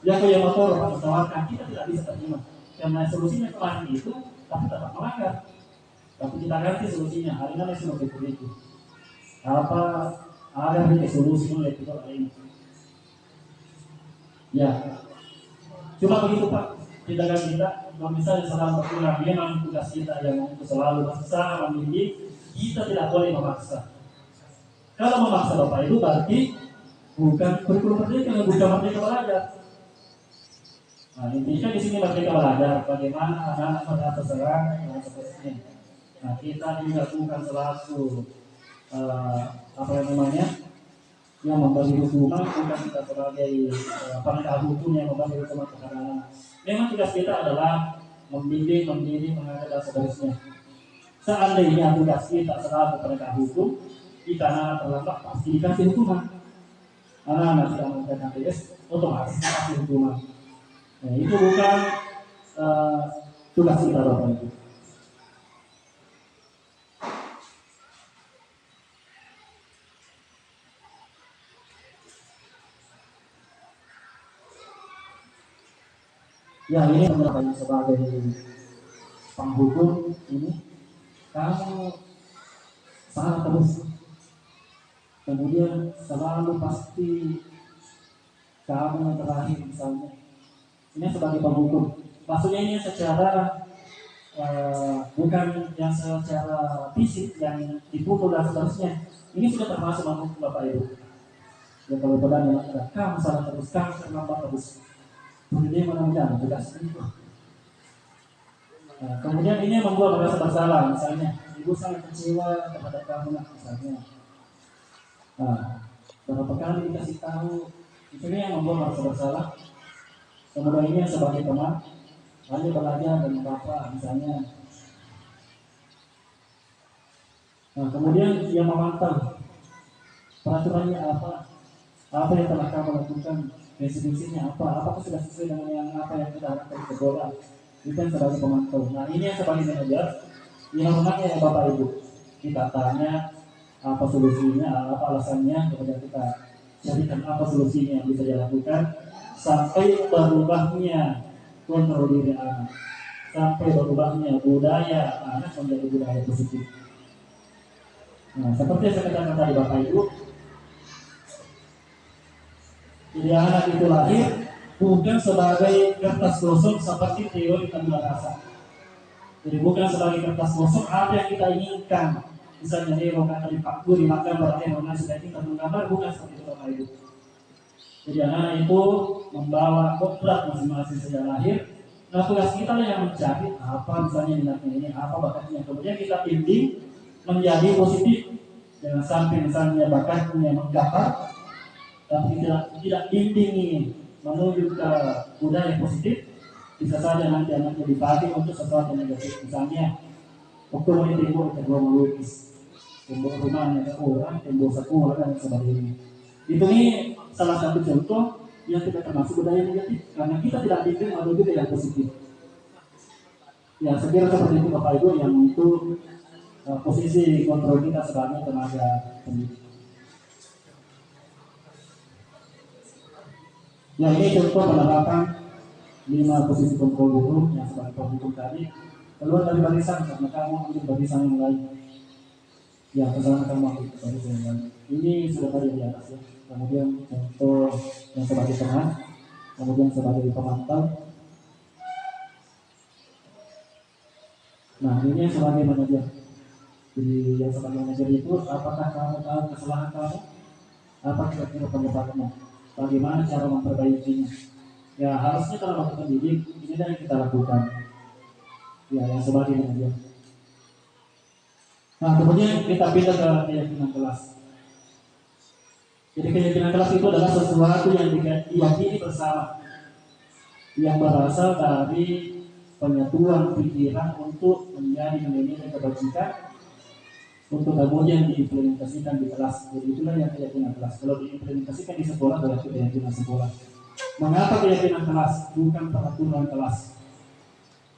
Speaker 3: Yang yang motor Pak menawarkan kita tidak bisa terima karena solusinya kemarin itu, tapi tetap melanggar. Tapi kita ganti solusinya. Hari ini seperti itu. Apa ada solusi oleh kita ini? Ya. Cuma begitu Pak, kita kalau misalnya sedang berpulang, memang tugas kita yang untuk selalu berusaha membimbing, kita tidak boleh memaksa. Kalau memaksa Bapak Ibu berarti bukan kurikulum merdeka, bukan merdeka belajar. Nah, intinya di sini merdeka belajar, bagaimana anak-anak merasa terserang dan seterusnya. Nah, kita juga bukan selalu apa yang namanya, yang memberi hukuman, bukan kita sebagai penegak hukum yang memberi hukuman kepada anak. Memang tugas kita adalah membimbing, mendidik, mengajar dan seterusnya. Seandainya tugas kita selalu penegak hukum, jika anak terlambat pasti dikasih hukuman. Anak-anak tidak mengerjakan TS, otomatis dikasih hukuman. Nah, itu bukan tugas kita Bapak Ibu. Ya, ini menurut sebagai penghukum ini kamu salah terus, kemudian selalu pasti kamu yang terakhir misalnya. Ini sebagai penghukum, maksudnya ini secara bukan yang secara fisik yang dipukul dan seterusnya. Ini sudah termasuk menghukum Bapak Ibu. Ya, kalau benar yang ada kamu salah terus, kamu terlambat terus. Kemudian menanggung tugas itu. Nah, kemudian ini membuat merasa bersalah, misalnya ibu sangat kecewa kepada kamu misalnya. Nah, berapa kali dikasih tahu, itu yang membuat merasa bersalah. Kemudian ini sebagai teman, hanya belajar dan bapak misalnya. Nah, kemudian yang memantau peraturannya apa yang telah kamu lakukan, definisinya apakah sudah sesuai dengan yang apa yang kita harapkan di sekolah. Itu yang sebagai pemantau. Nah, ini yang sebagai manajer, yang rumahnya Bapak Ibu, kita tanya apa solusinya, apa alasannya, kemudian kita carikan apa solusinya yang bisa dilakukan sampai berubahnya kontrol diri anak, sampai berubahnya budaya anak menjadi budaya positif. Nah, seperti yang saya katakan tadi Bapak Ibu, jadi anak itu lahir bukan sebagai kertas kosong seperti teori tabula rasa. Jadi bukan sebagai kertas kosong apa yang kita inginkan misalnya Nero kata dipaku dimakan berarti anak sudah kita menggambar, bukan seperti itu Bapak Ibu. Jadi anak itu membawa kodrat masing-masing sejak lahir. Nah tugas kita lah yang mencari apa misalnya minatnya ini, apa bakatnya. Kemudian kita bimbing menjadi positif. Jangan sampai misalnya bakatnya menggambar, tapi tidak bimbing menuju ke budaya positif, bisa saja nanti anaknya dipakai untuk sesuatu yang negatif. Misalnya, waktu mau tembok kedua melukis, tembok rumahnya ada orang, tembok sekolah dan sebagainya. Itu nih salah satu contoh yang tidak termasuk budaya negatif, karena kita tidak bimbing menuju ke yang positif. Ya, saya kira seperti itu Bapak Ibu yang itu posisi kontrol kita sebagai tenaga pendidik. Ya, ini contoh penerapan 5 posisi kontrol guru yang sebagai penghukum tadi. Keluar dari barisan karena kamu ambil barisan yang lain. Ya, kesana kamu ambil barisan yang lain. Ini sudah tadi di atas ya. Kemudian contoh yang sebagai teman, kemudian sebagai pemantau. Nah, ini sebagai manajer. Jadi yang sebagai manajer itu, apakah kamu tahu kesalahan kamu? Apa kira-kira penyebabnya? Bagaimana cara memperbaikinya? Ya harusnya kalau waktu pendidik ini yang kita lakukan. Ya yang sebagai manajer. Nah kemudian kita pindah ke keyakinan kelas. Jadi keyakinan kelas itu adalah sesuatu yang diyakini bersama, yang berasal dari penyatuan pikiran untuk menjadi nilai-nilai kebajikan untuk kemudian diimplementasikan di kelas. Jadi itulah yang keyakinan kelas. Kalau diimplementasikan di sekolah berarti keyakinan sekolah. Mengapa keyakinan kelas bukan peraturan kelas?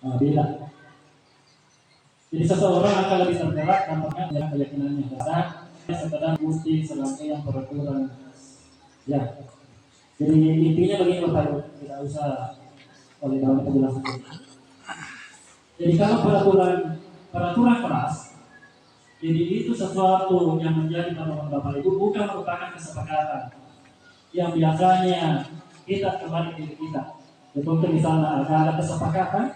Speaker 3: Nah, beda. Jadi seseorang akan lebih tergerak nampaknya dengan keyakinannya. Karena sekedar bukti serangkaian peraturan. Ya. Jadi intinya begini Bapak Ibu, tidak usah oleh dalam penjelasan. Jadi kalau peraturan kelas, jadi itu sesuatu yang menjadi pedoman Bapak Ibu, bukan merupakan kesepakatan yang biasanya kita kembali diri kita. Contoh misalnya ada kesepakatan,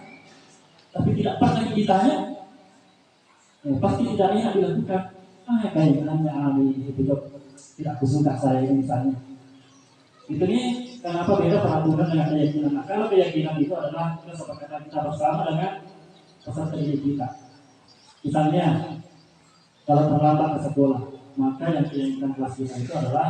Speaker 3: tapi tidak pernah ditanya, pasti tidak enak dilakukan. Kayaknya itu tidak kusuka saya ini misalnya. Itu nih kenapa beda peraturan dengan keyakinan. Nah, kalau keyakinan itu adalah kesepakatan kita bersama dengan peserta didik kita. Misalnya kalau terlambat ke sekolah, maka yang keyakinan kelas kita itu adalah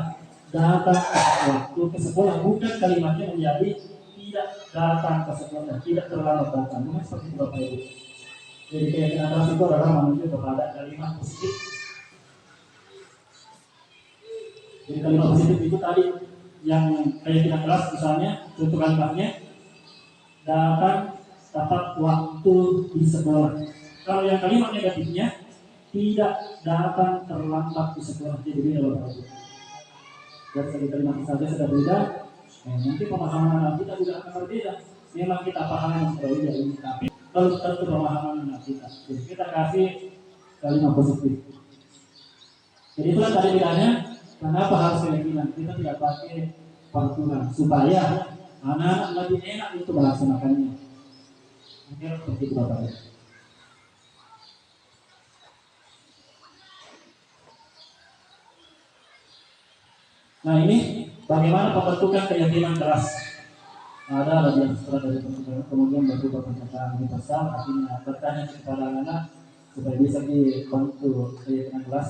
Speaker 3: datang waktu ke sekolah, bukan kalimatnya menjadi tidak datang ke sekolah, tidak terlambat datang. Bukan seperti itu Bapak Ibu. Jadi keyakinan kelas itu adalah menuju kepada kalimat positif. Jadi kalimat positif itu tadi yang keyakinan kelas misalnya contoh kalimatnya datang tepat waktu di sekolah. Kalau yang kalimat negatifnya tidak datang terlambat di sekolah, jadi beda Bapak Ibu. Dan segi kalimat saja sudah beda, nanti pemahaman kita juga akan berbeda. Memang kita paham berbeda ini, tapi belum tentu pemahaman anak kita. Jadi kita kasih kalimat positif. Jadi itulah tadi bedanya. Kenapa harus keyakinan? Kita tidak pakai peraturan supaya anak-anak lebih enak untuk melaksanakannya. Mungkin seperti itu Bapak Ibu. Nah ini bagaimana pembentukan keyakinan kelas. Ada bagian setelah dari pembentukan, kemudian berupa pernyataan universal, artinya bertanya kepada anak supaya bisa dibantu keyakinan kelas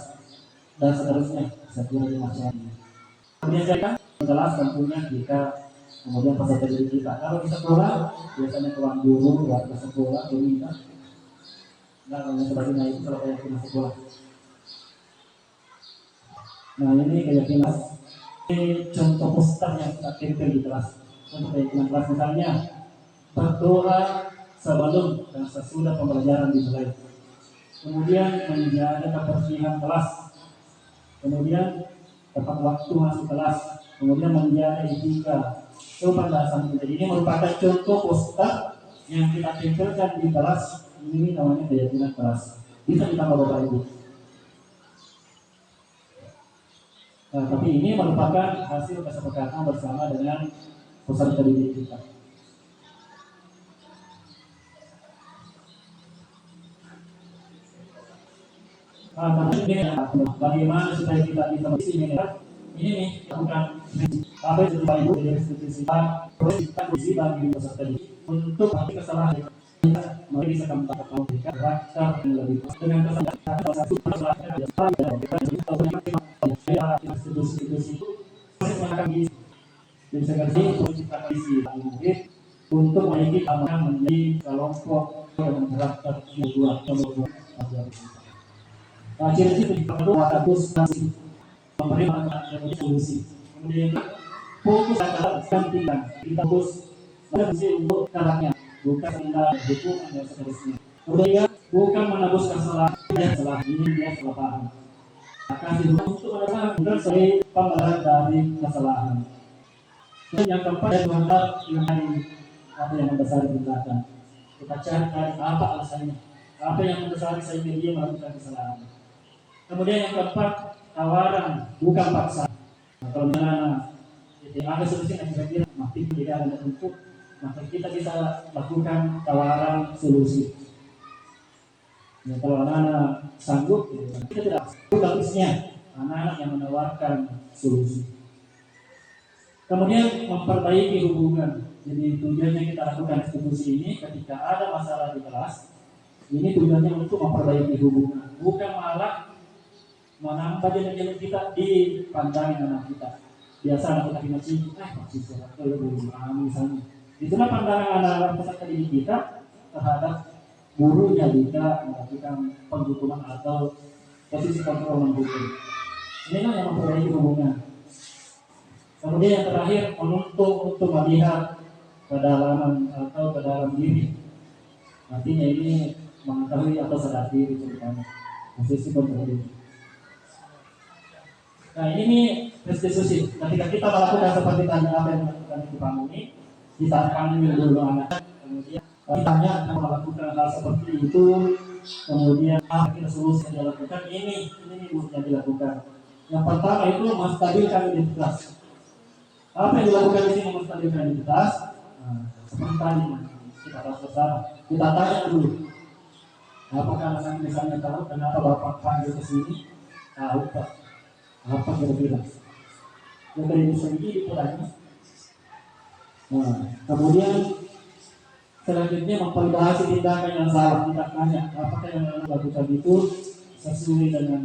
Speaker 3: dan seterusnya. Saya kira ini masalahnya. Kemudian saya kan menjelaskan tentunya jika kemudian peserta didik kita. Kalau di sekolah biasanya tuan guru, warga sekolah, pemerintah, dan sebagainya itu kalau keyakinan sekolah. Nah ini keyakinan. Ini contoh poster yang kita tempel di kelas. Contoh keyakinan kelas misalnya berdoa sebelum dan sesudah pembelajaran dimulai. Kemudian menjaga kebersihan kelas. Kemudian tepat waktu masuk kelas. Kemudian menjaga etika sopan bahasa. Jadi ini merupakan contoh poster yang kita tempelkan di kelas. Ini namanya keyakinan kelas. Bisa ditambah Bapak Ibu. Nah, tapi ini merupakan hasil kesepakatan bersama dengan peserta didik kita. Tapi ini bagaimana supaya kita bisa ini nih bukan apa itu Bapak Ibu dari institusi kita berisi bagi peserta didik untuk bagi kesalahan kita mari bisa kami berikan karakter yang lebih dengan kesalahan institusi itu masih bisa kerja untuk menciptakan visi murid untuk memiliki keamanan menjadi kelompok yang karakter kedua ciri-ciri itu harus memberi solusi. Kemudian fokus adalah gantikan kita fokus solusi untuk caranya bukan tindak hukum dan seterusnya. Kemudian bukan menebus kesalahan yang salah ini dia salah paham. Kasih untuk adalah bukan sebagai pembenaran dari kesalahan. Dan yang keempat yang apa yang mendasari tindakan. Kita cari apa alasannya, apa yang mendasari sehingga dia melakukan kesalahan. Kemudian yang keempat, tawaran bukan paksa. Nah, kalau misalnya ada solusi yang kira-kira mati tidak ada bentuk, maka kita bisa lakukan tawaran solusi. Ya, kalau anak-anak sanggup, kita tidak bagusnya anak-anak yang menawarkan solusi. Kemudian memperbaiki hubungan. Jadi tujuannya kita lakukan institusi ini ketika ada masalah di kelas, ini tujuannya untuk memperbaiki hubungan, bukan malah menambah jalan-jalan kita di pandangan anak kita. Biasa anak kita ngaji, masih sehat, misalnya. Itulah pandangan anak-anak peserta didik kita terhadap gurunya jika melakukan penghukuman atau posisi kontrol menghukum. Inilah yang memperbaiki hubungan. Kemudian yang terakhir menuntut untuk melihat kedalaman atau ke dalam diri. Artinya ini mengetahui atau sadar diri terutama posisi kontrol diri. Nah ini restitusi. Ketika kita melakukan seperti tadi apa yang dilakukan Ibu Pamuni, kita akan dulu anak. Kemudian ditanya akan melakukan hal seperti itu. Kemudian akhir solusi yang dilakukan ini yang dilakukan. Yang pertama itu menstabilkan identitas. Apa yang dilakukan di sini menstabilkan identitas? Seperti tadi kita bahas bersama. Kita tanya dulu. Apakah anak misalnya tahu kenapa Bapak panggil ke sini? Tahu Pak. Apa kira-kira yang dari segi dikurangi. Nah, kemudian selanjutnya memvalidasi tindakan yang salah. Kita tanya apakah yang dilakukan itu sesuai dengan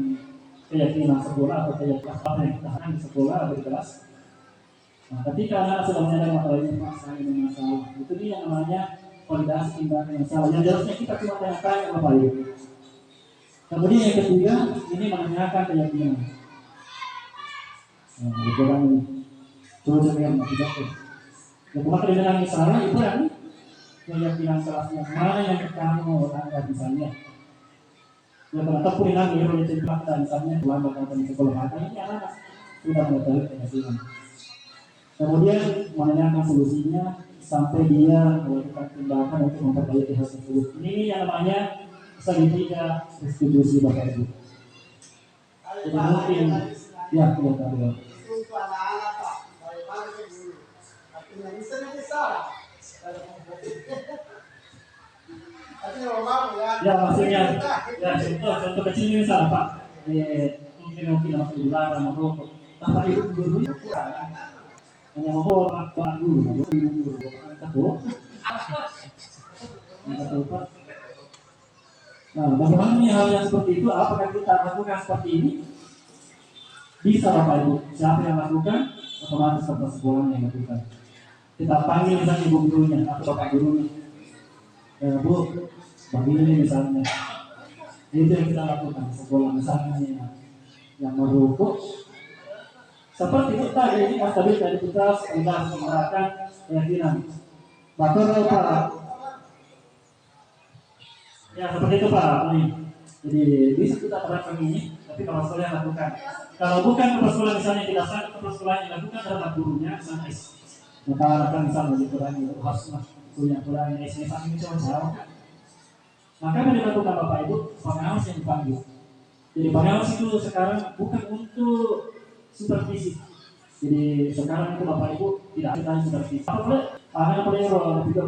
Speaker 3: keyakinan sekolah atau keyakinan apa yang kita di sekolah atau di kelas. Nah, ketika anak sudah menyadari masalah ini, saya ini masalah, itu dia yang namanya validasi tindakan yang salah. Yang harusnya kita cuma tanya-tanya apa itu. Kemudian yang ketiga ini menanyakan keyakinan. Nah, itu kan coba yang tidak tuh. Yang maka dengan misalnya itu kan keyakinan salahnya mana yang kamu anggap misalnya. Ya ternyata puringan ini oleh cerita misalnya Tuhan bakal di sekolah mata ini anak sudah mengetahui keyakinan. Kemudian menanyakan solusinya sampai dia melakukan tindakan untuk memperbaiki hal tersebut. Ini yang namanya segitiga restitusi Bapak Ibu. Jadi mungkin ya kita
Speaker 1: untuk anak-anak Pak, bagaimana dulu? Artinya misalnya salah. Artinya mau ya.
Speaker 3: Ya maksudnya ya contoh kecil ini salah Pak. Mungkin masuk di dalam merokok. Tanpa itu dulu hanya mau apa dulu Nah, bagaimana hal yang seperti itu? Apakah kita lakukan seperti ini? Bisa Bapak Ibu. Siapa yang lakukan? Otomatis kepala sekolah yang lakukan. Kita panggil misalnya ibu gurunya atau bapak gurunya. Bu, begini misalnya. Itu yang kita lakukan. Sekolah misalnya yang merokok. Seperti itu tadi ini stabil dari kita sudah mengarahkan keyakinan. Bapak Pak. Ya seperti itu Pak. Jadi bisa kita terapkan ini, tapi kalau sekolah yang lakukan. Kalau bukan kepala sekolah misalnya tidak sah, kepala sekolah yang lakukan terhadap gurunya sama maka akan misalnya dikurangi harus punya kurangi SD ini cuma jauh. Maka apa dilakukan Bapak Ibu? Pengawas yang dipanggil. Jadi pengawas itu sekarang bukan untuk supervisi. Jadi sekarang itu Bapak Ibu tidak ada supervisi. Apa boleh role juga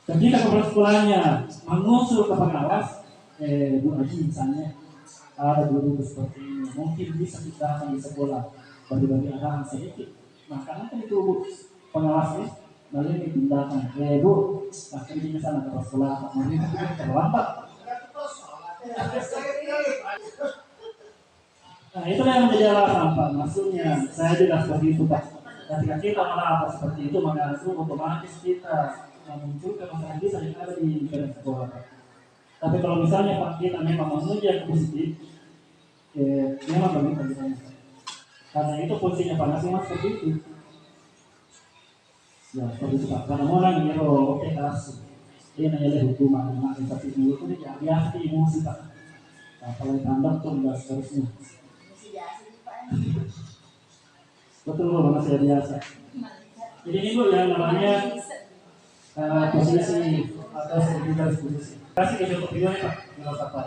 Speaker 3: ketika kepala sekolahnya mengusul ke pengawas, Bu Aji misalnya ada guru seperti ini, mungkin bisa kita akan di sekolah bagi-bagi arahan sedikit. Nah karena kan itu Bu, pengawasnya lalu dipindahkan, Bu, pasti di sana ke sekolah, mungkin kita terlambat. Nah itulah yang menjadi alasan Pak, maksudnya saya juga seperti itu Pak. Ketika kita melakukan seperti itu, maka itu otomatis kita memunculkan masalah bisa yang ada di sekolah Pak. Tapi kalau misalnya Pak kita memang menuju yang positif, memang bagi saya. Karena itu fungsinya Pak Nasimat seperti itu. Ya seperti itu Pak. Karena orang yang oke keras, dia nanya hukuman, yang seperti itu dia biasa emosi Pak. Apalagi tanda tuh enggak seterusnya. Betul Bu, masih biasa. Jadi ini Bu yang namanya posisi atau sekitar posisi. Kasih ke contoh videonya Pak, nggak usah Pak.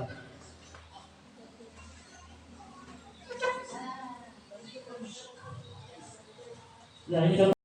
Speaker 3: Ya ini contoh.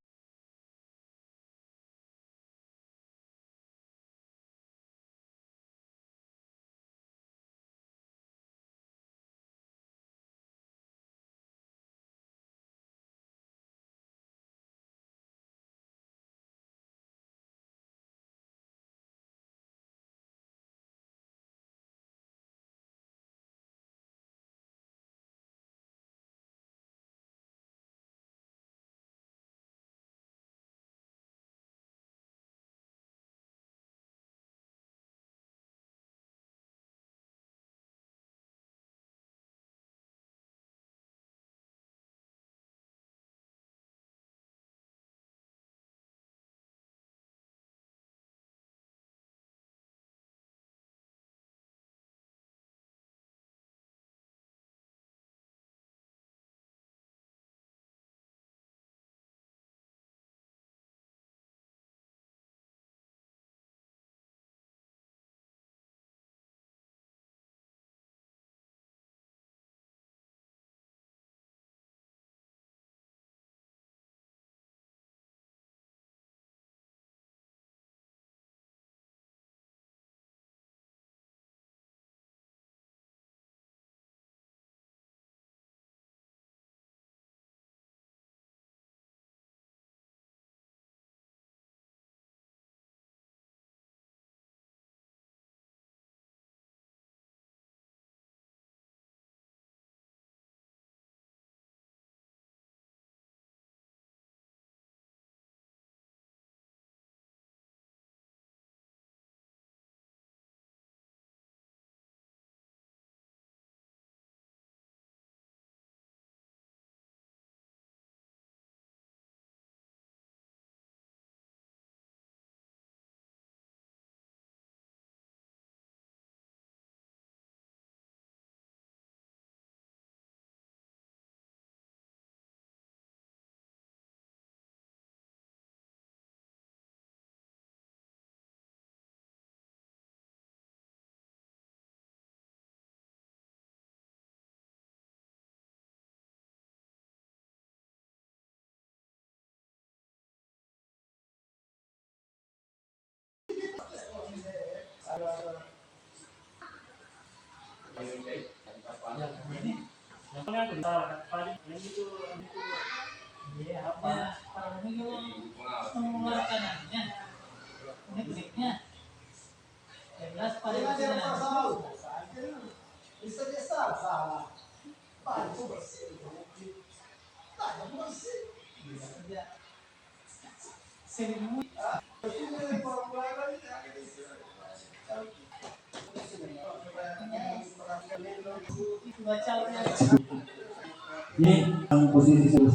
Speaker 3: Ini yang posisi saya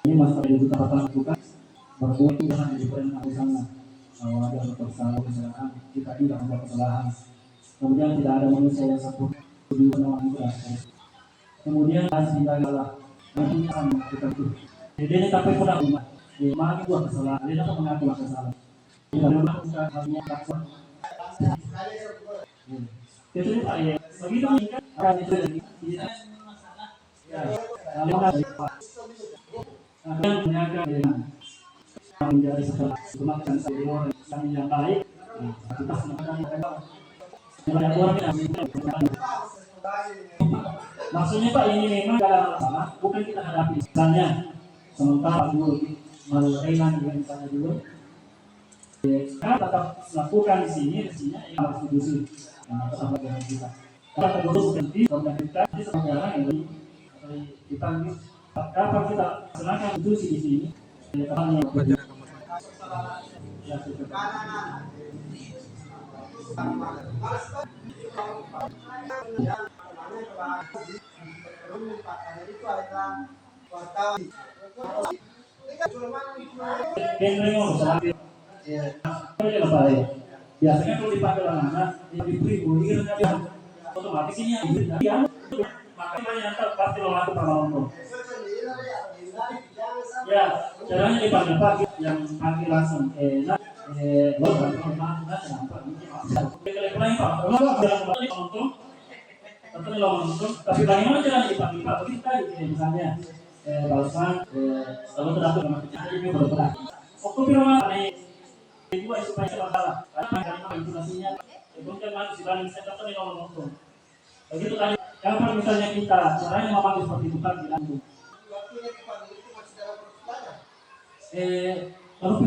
Speaker 3: ini masalah yang kita lakukan berbuat jangan jadi pernah sana bahwa ada kesalahan misalkan kita tidak membuat kesalahan, kemudian tidak ada manusia yang sempurna di mana kita kemudian harus tinggallah nantinya akan kita itu jadi ini sampai pulang rumah mana buat kesalahan dia dapat mengaku kesalahan kita melakukan halnya takwa itu Pak ya begitu kan akan itu jadi lalu akan menjaga dengan menjadi sesuatu kemakan sayur yang baik kita sebenarnya Maksudnya Pak, ini memang dalam masalah bukan kita hadapi. Misalnya sementara guru merenan dengan misalnya dulu, kita tetap lakukan di sini yang harus diusul yang tetap dengan kita. Kita terus berhenti kemudian kita di sementara ini dipanggil kapan kita serahkan diskusi di sini. Ya, biasanya kalau dipakai anak-anak diberi bulir otomatis ini yang makanya pasti lo lakukan kalau ya caranya dipanggil pagi yang panggil langsung lo bantu mana kenapa kalau pak lo nonton tentu lo nonton tapi bagaimana caranya dipanggil pak kita misalnya barusan kalau terdapat sama kita ini berbeda waktu firman dua supaya masalah karena informasinya bukan manusia dan saya kata ini lo nonton begitu tadi kapan misalnya kita caranya memanggil seperti itu kan bilang lalu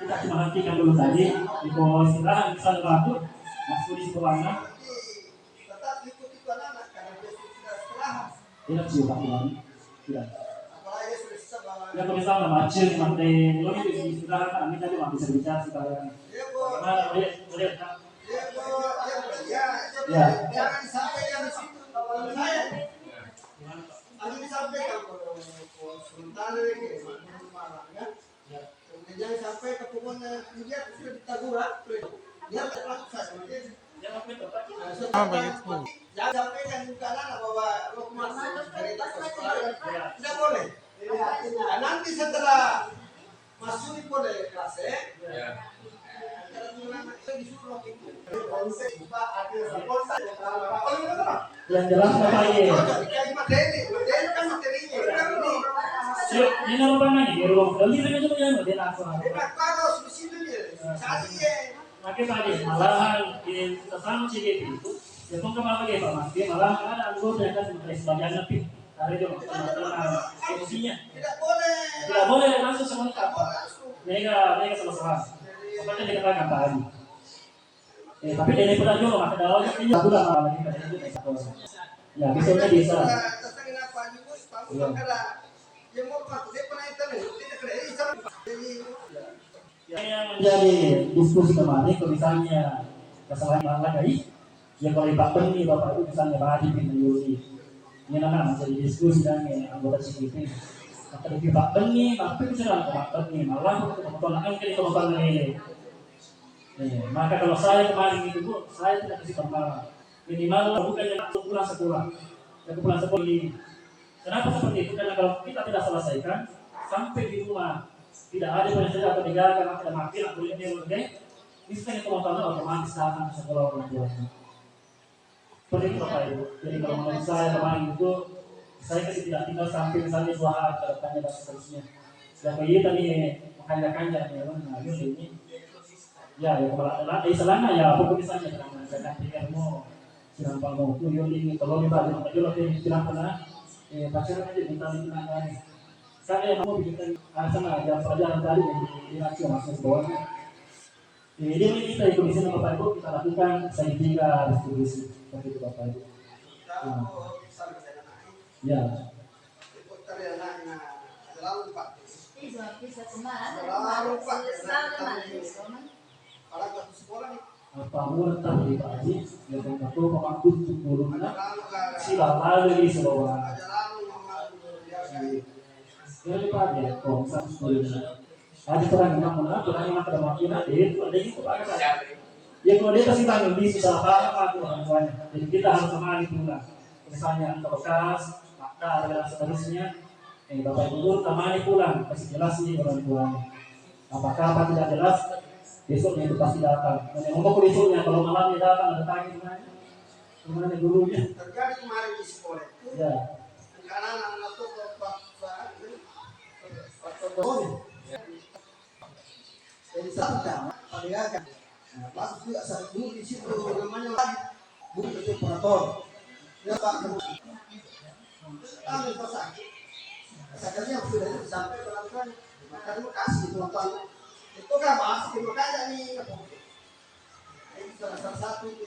Speaker 3: kita cuma hentikan dulu tadi di bawah istirahat misalnya waktu masuk di sekolahnya tidak sih pak tidak ya kalau misalnya macet sampai lo itu istirahat kami tadi masih bisa bicara sekarang mana boleh kan ya
Speaker 1: Jangan disampaikan di situ kalau saya. Ada disampaikan kalau sementara ini marahnya. Kemudian jangan sampai ke pokoknya dia sudah ditaguran. Dia terlalu saya. Jangan sampaikan juga anak bahwa lo masuk dari sekolah. Tidak boleh. Nah, nanti setelah masuk di kelas
Speaker 3: yang jelas apa ini ini apa namanya di ruang kali ini itu yang dia langsung makin tadi malahan di sesama CGT itu ya pun kemana lagi Pak Mas dia malahan ada anggota yang kan sebagai napi hari itu fungsinya tidak boleh langsung sementara mereka sama-sama seperti yang dikatakan tadi tapi dari pernah juga maka dalamnya ini sudah lagi ya bisa bisa yang menjadi diskusi kemarin kalau misalnya kesalahan lagi ya kalau Pak Beni Bapak itu misalnya Pak Adi bin Yuli ini nama menjadi diskusi dan anggota CGT maka dari Pak Beni Pak Beni bicara Pak Beni malah kemudian ke kemudian ini maka kalau saya kemarin itu Bu saya tidak kasih perkara minimal bukan yang pulang sekolah ini kenapa seperti itu karena kalau kita tidak selesaikan sampai di rumah tidak ada penyelesaian atau negara karena tidak mati atau dia bergeng ini sebenarnya teman-teman otomatis datang ke sekolah orang tuanya seperti itu Bapak Ibu jadi kalau menurut saya kemarin itu saya kasih tidak tinggal sampai misalnya 2 hari ke depannya dan seterusnya dan kayak tadi makanya ya nah ini ya kalau istilahnya ya pokoknya misalnya dengan pikirmu silang palmo itu ini kalau dibalik aja lo bilang pernah pacaran aja minta lagi saya mau bikin sana ada pelajaran tadi di Asia masuk bawahnya jadi kita ikut di sini Bapak Ibu kita lakukan segitiga distribusi seperti itu Bapak Ibu ya apa murtad di Pak Haji yang satu pemangku sebelumnya sila lagi sebawa dari Pak ya konsep sebelumnya ada perang yang mana perang yang ada makin ada itu Pak ya kalau dia kasih tanggung di susah apa tuanya jadi kita harus kembali pulang misalnya ke bekas makta dan seterusnya Bapak Ibu kembali pulang kasih jelas nih orang tuanya apakah apa tidak jelas besoknya itu pasti datang. Ngomong besoknya kalau malamnya datang ada tanya gimana gurunya.
Speaker 1: Terjadi kemarin di sekolah itu. Ya. Karena anak-anak itu jadi satu jam, pada kan. Pas juga satu di situ namanya lagi. bukan itu operator. Ya Pak, kami pesan. Sebenarnya sudah disampaikan pelan-pelan. Terima kasih teman-teman. Itu kan bahas terima kasih nih. Ini salah satu itu.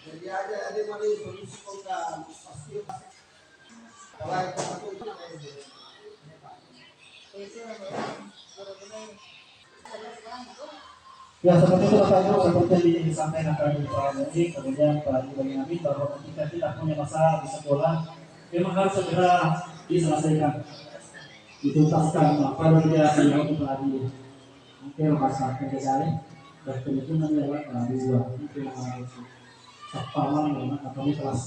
Speaker 1: Jadi ada mana solusi program pasti. Kalau itu aku itu namanya.
Speaker 3: Ya seperti itu Bapak Ibu, seperti yang disampaikan tadi Pak Muji, kemudian Pak Ibu Nabi, bahwa ketika kita punya masalah di sekolah, memang harus segera diselesaikan, dituntaskan. Pada tidak yang itu tadi, mungkin masa kerjaan dan kemudian lewat di luar itu yang harus paman memang atau kelas.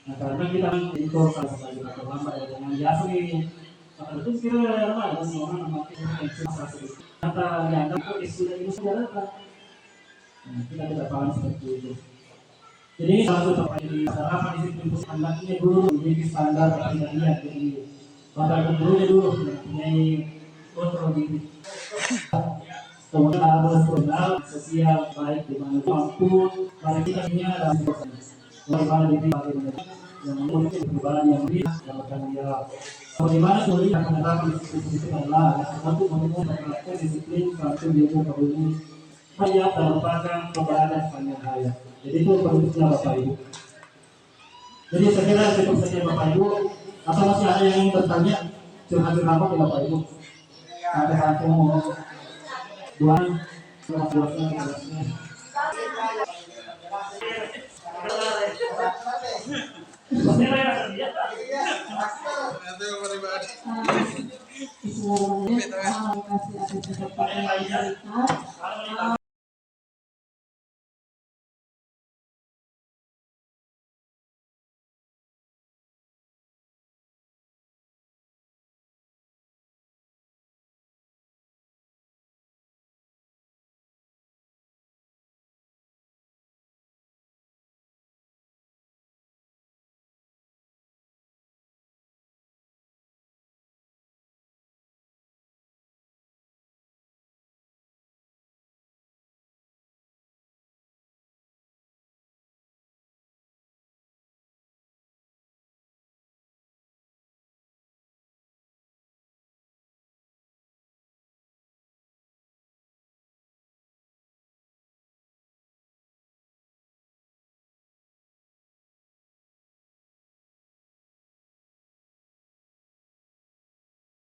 Speaker 3: Nah karena kita itu salah satu kita terlambat ya dengan Yasmin. Maka itu kira apa sih orang memakai salah satu kata yang itu sudah ini sudah apa? Nah, kita tidak paham seperti itu. Jadi ini salah satu di apa disiplin anaknya guru memiliki standar kepribadian. Jadi pada gurunya dulu mempunyai kontrol diri. Kemudian harus kenal sosial baik di mana mampu klarifikasinya dan bagaimana diri yang memiliki perubahan yang lebih dan bertanggung jawab. Bagaimana teori akan menerapkan disiplin adalah untuk menerapkan disiplin suatu ilmu kabumi hayat dan merupakan keberadaan sepanjang hayat. Jadi itu bentuknya Bapak Ibu. Jadi saya kira cukup saja Bapak Ibu. Atau masih ada yang ingin bertanya? Curhat-curhat apa Bapak Ibu? Ada satu mau dua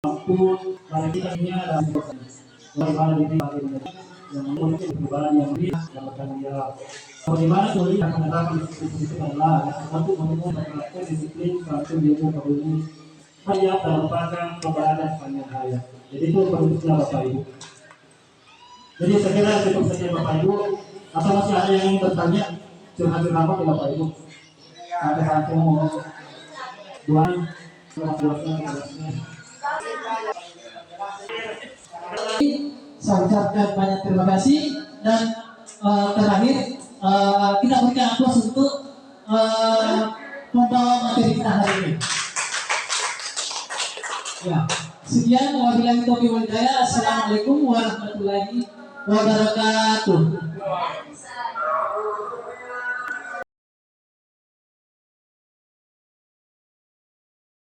Speaker 3: mampu klarifikasinya dan bagaimana diri yang memiliki perubahan yang lebih dan bertanggung jawab. Bagaimana teori akan menerapkan disiplin adalah untuk menerapkan disiplin suatu ilmu kabumi hayat dan merupakan keberadaan sepanjang hayat. Jadi itu bentuknya Bapak Ibu. Jadi saya kira cukup saja Bapak Ibu. Atau masih ada yang ingin bertanya? Curhat-curhat apa Bapak Ibu? Ada satu mau dua
Speaker 2: saya ucapkan banyak terima kasih dan terakhir kita berikan aplaus untuk pembawa materi kita hari ini. Ya, sekian wabillahi taufiq wal hidayah. Assalamualaikum warahmatullahi wabarakatuh.